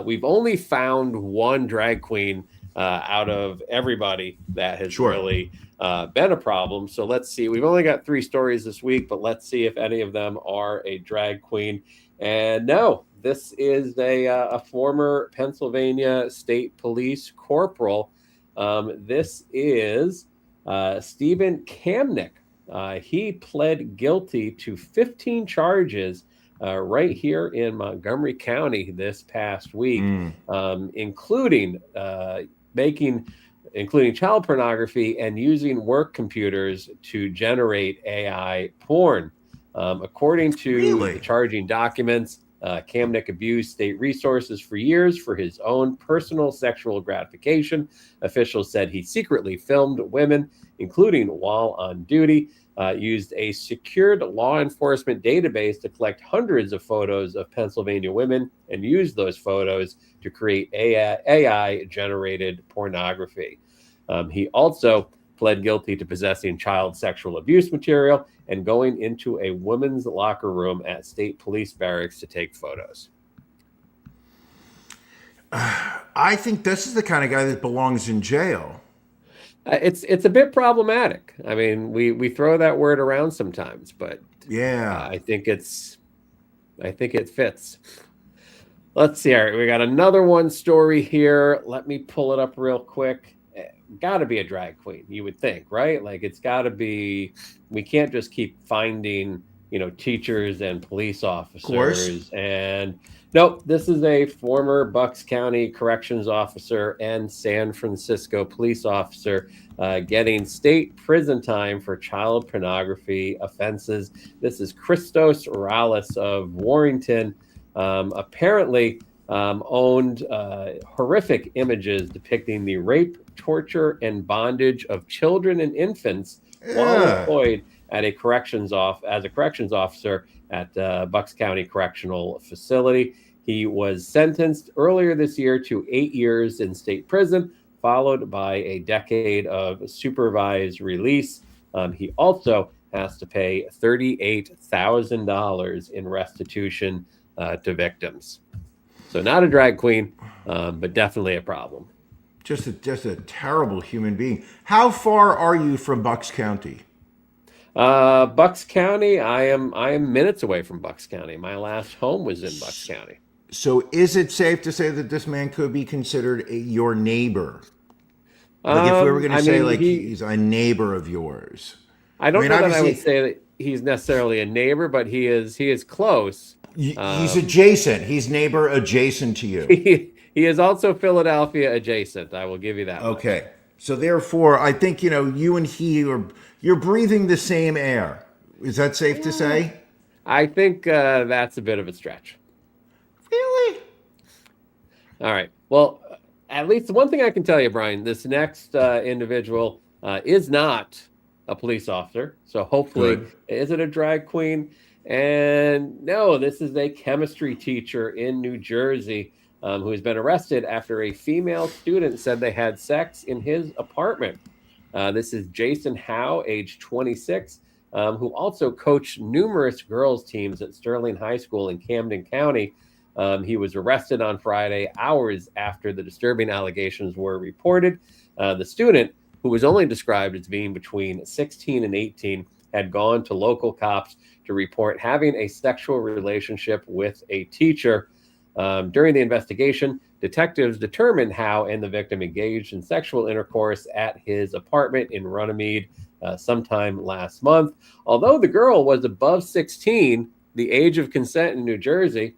We've only found one drag queen out of everybody that has really been a problem. So let's see. We've only got 3 stories this week, but let's see if any of them are a drag queen. And no, this is a former Pennsylvania State Police corporal. This is Stephen Kamnick. He pled guilty to 15 charges right here in Montgomery County this past week, including child pornography and using work computers to generate AI porn. According to the charging documents, Kamnick abused state resources for years for his own personal sexual gratification. Officials said he secretly filmed women, including while on duty, used a secured law enforcement database to collect hundreds of photos of Pennsylvania women and used those photos to create AI-generated pornography. He also pled guilty to possessing child sexual abuse material and going into a women's locker room at state police barracks to take photos. I think this is the kind of guy that belongs in jail. It's a bit problematic. I mean, we throw that word around sometimes, but yeah, I think it fits. Let's see. All right, we got another one story here. Let me pull it up real quick. Got to be a drag queen, you would think, right? Like it's got to be. We can't just keep finding, teachers and police officers. And nope, this is a former Bucks County corrections officer and San Francisco police officer getting state prison time for child pornography offenses. This is Christos Rallis of Warrington. Apparently owned horrific images depicting the rape, torture, and bondage of children and infants while employed at a corrections officer at Bucks County Correctional Facility. He was sentenced earlier this year to 8 years in state prison, followed by a decade of supervised release. He also has to pay $38,000 in restitution to victims. So not a drag queen, but definitely a problem. Just a terrible human being. How far are you from Bucks County? Bucks County, I am minutes away from Bucks County. My last home was in Bucks County. So is it safe to say that this man could be considered your neighbor? Like if we were going to say he's a neighbor of yours. I don't know that I would say that he's necessarily a neighbor, but he is close. He's adjacent. He's neighbor adjacent to you. He is also Philadelphia adjacent. I will give you that. Okay. Much. So therefore, I think, you and you're breathing the same air. Is that safe to say? I think that's a bit of a stretch. Really? All right. Well, at least one thing I can tell you, Brian, this next individual is not a police officer. So hopefully, is it a drag queen? And no, this is a chemistry teacher in New Jersey who has been arrested after a female student said they had sex in his apartment. This is Jason Howe, age 26, who also coached numerous girls teams at Sterling High School in Camden County. He was arrested on Friday, hours after the disturbing allegations were reported. The student, who was only described as being between 16 and 18, had gone to local cops to report having a sexual relationship with a teacher. During the investigation, detectives determined Howe and the victim engaged in sexual intercourse at his apartment in Runnymede sometime last month. Although the girl was above 16, the age of consent in New Jersey,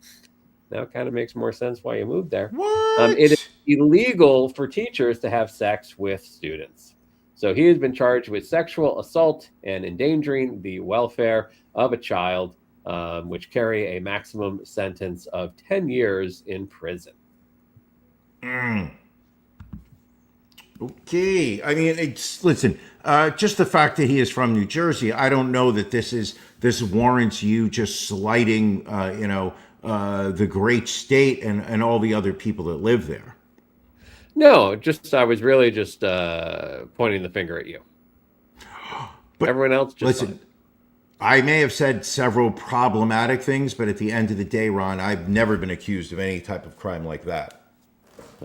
now kind of makes more sense why you moved there. It is illegal for teachers to have sex with students. So he has been charged with sexual assault and endangering the welfare of a child, which carry a maximum sentence of 10 years in prison. Okay. I mean, listen, just the fact that he is from New Jersey, I don't know that this warrants you just slighting, the great state and all the other people that live there. No, I was really just pointing the finger at you. But everyone else just listen. I may have said several problematic things, but at the end of the day, Ron, I've never been accused of any type of crime like that.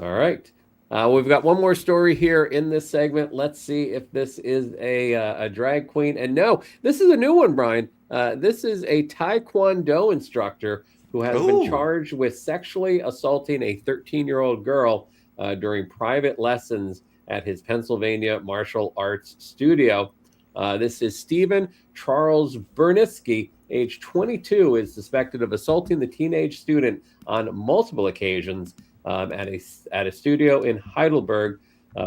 All right. We've got one more story here in this segment. Let's see if this is a drag queen. And no, this is a new one, Brian. This is a Taekwondo instructor who has been charged with sexually assaulting a 13-year-old girl during private lessons at his Pennsylvania martial arts studio. This is Stephen Charles Bernisky, age 22, is suspected of assaulting the teenage student on multiple occasions at a studio in Heidelberg.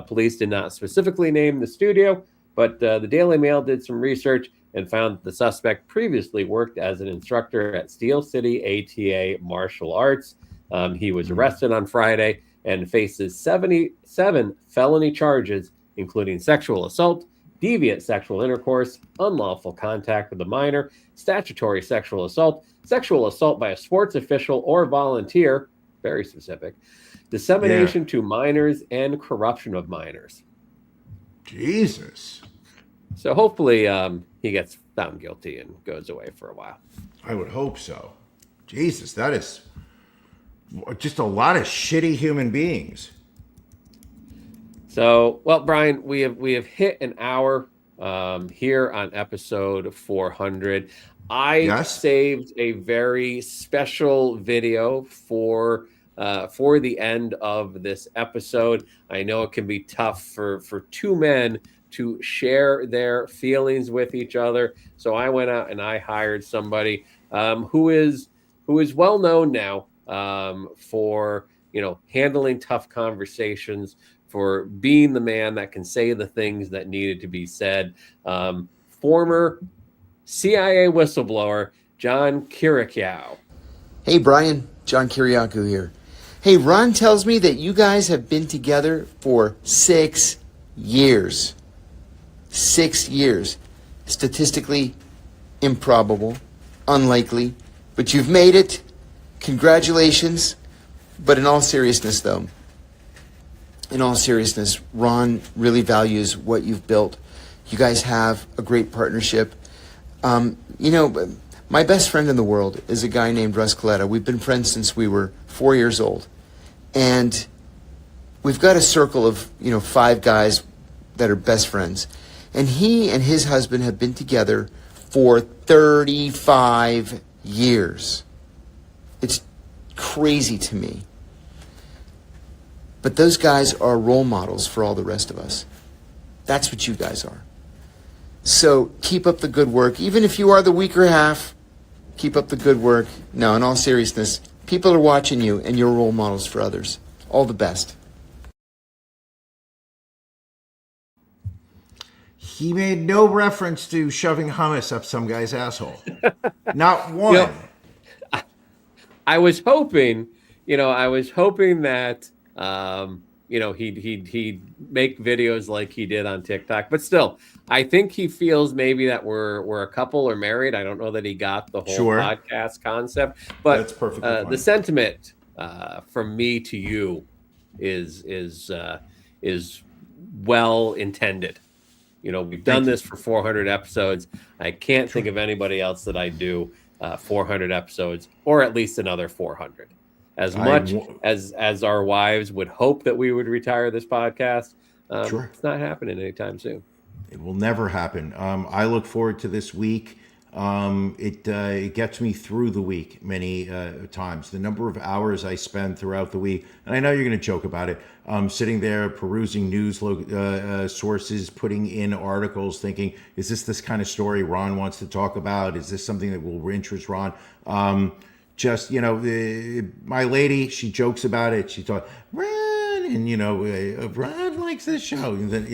Police did not specifically name the studio, but the Daily Mail did some research and found the suspect previously worked as an instructor at Steel City ATA Martial Arts. He was arrested on Friday and faces 77 felony charges, including sexual assault, deviant sexual intercourse, unlawful contact with a minor, statutory sexual assault by a sports official or volunteer, very specific, dissemination to minors, and corruption of minors. Jesus. So hopefully he gets found guilty and goes away for a while. I would hope so. Jesus, that is just a lot of shitty human beings. So, well, Brian, we have hit an hour here on episode 400. I saved a very special video for the end of this episode. I know it can be tough for two men to share their feelings with each other. So I went out and I hired somebody who is well known now for handling tough conversations, for being the man that can say the things that needed to be said. Former CIA whistleblower John Kiriakou. Hey Brian, John Kiriakou here. Hey, Ron tells me that you guys have been together for 6 years. 6 years. Statistically improbable, unlikely, but you've made it. Congratulations. But in all seriousness, though, Ron really values what you've built. You guys have a great partnership. My best friend in the world is a guy named Russ Coletta. We've been friends since we were 4 years old. And we've got a circle of, 5 guys that are best friends. And he and his husband have been together for 35 years. It's crazy to me. But those guys are role models for all the rest of us. That's what you guys are. So keep up the good work. Even if you are the weaker half, keep up the good work. No, in all seriousness, people are watching you and you're role models for others. All the best. He made no reference to shoving hummus up some guy's asshole. Not one. I was hoping that he'd make videos like he did on TikTok, but still, I think he feels maybe that we're a couple or married. I don't know that he got the whole podcast concept, but that's perfectly fine. The sentiment from me to you is well intended. We've done this for 400 episodes. I can't think of anybody else that I do 400 episodes, or at least another 400. As much as our wives would hope that we would retire this podcast, it's not happening anytime soon. It will never happen. I look forward to this week. It gets me through the week many times. The number of hours I spend throughout the week, and I know you're going to joke about it, sitting there perusing news sources, putting in articles, thinking, is this kind of story Ron wants to talk about? Is this something that will interest Ron? My lady, she jokes about it. She thought, Ron, and Ron likes this show. And then,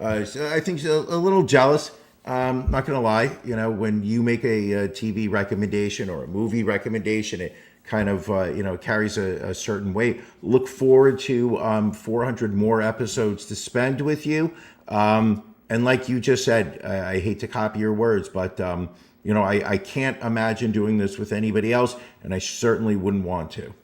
I think she's a little jealous. Not gonna lie, when you make a TV recommendation or a movie recommendation, it kind of carries a certain weight. Look forward to 400 more episodes to spend with you. And like you just said, I hate to copy your words, but I can't imagine doing this with anybody else, and I certainly wouldn't want to.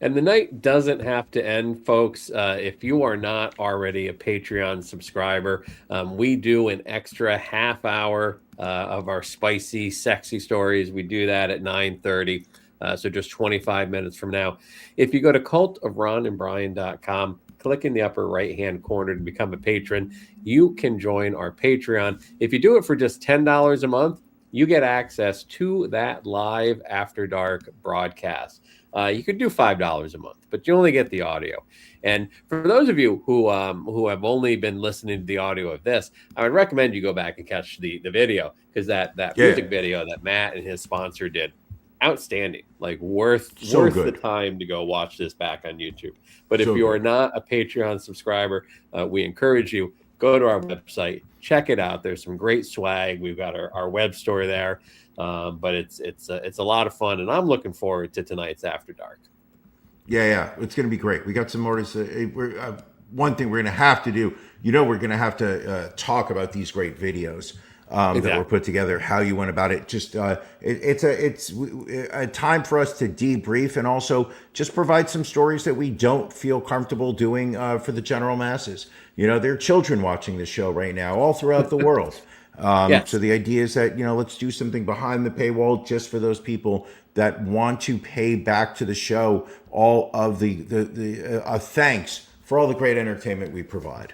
And the night doesn't have to end, folks. If you are not already a Patreon subscriber, we do an extra half hour of our spicy, sexy stories. We do that at 9:30, so just 25 minutes from now. If you go to cultofronandbrian.com, click in the upper right-hand corner to become a patron, you can join our Patreon. If you do it for just $10 a month, you get access to that live After Dark broadcast. you could do $5 a month, but you only get the audio. And for those of you who have only been listening to the audio of this, I would recommend you go back and catch the video, because that music video that Matt and his sponsor did, outstanding, like worth the time to go watch this back on YouTube. But if you are not a Patreon subscriber, we encourage you, go to our website, check it out. There's some great swag. We've got our web store there, but it's a lot of fun, and I'm looking forward to tonight's After Dark. Yeah, it's going to be great. We got some more one thing we're going to have to do. We're going to have to talk about these great videos that were put together. How you went about it. Just it's a time for us to debrief and also just provide some stories that we don't feel comfortable doing for the general masses. There are children watching this show right now all throughout the world. So the idea is that, let's do something behind the paywall just for those people that want to pay back to the show all of the thanks for all the great entertainment we provide.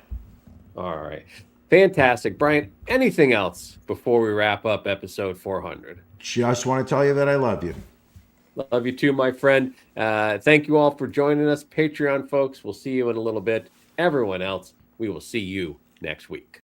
All right. Fantastic. Brian, anything else before we wrap up episode 400? Just want to tell you that I love you. Love you too, my friend. Thank you all for joining us. Patreon folks, we'll see you in a little bit. Everyone else, we will see you next week.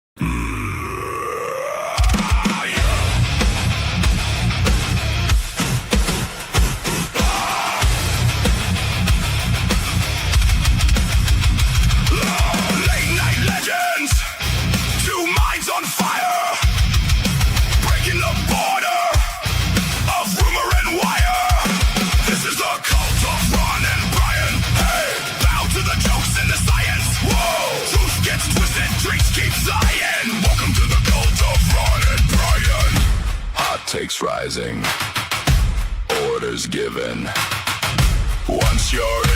Takes rising, orders given. Once you're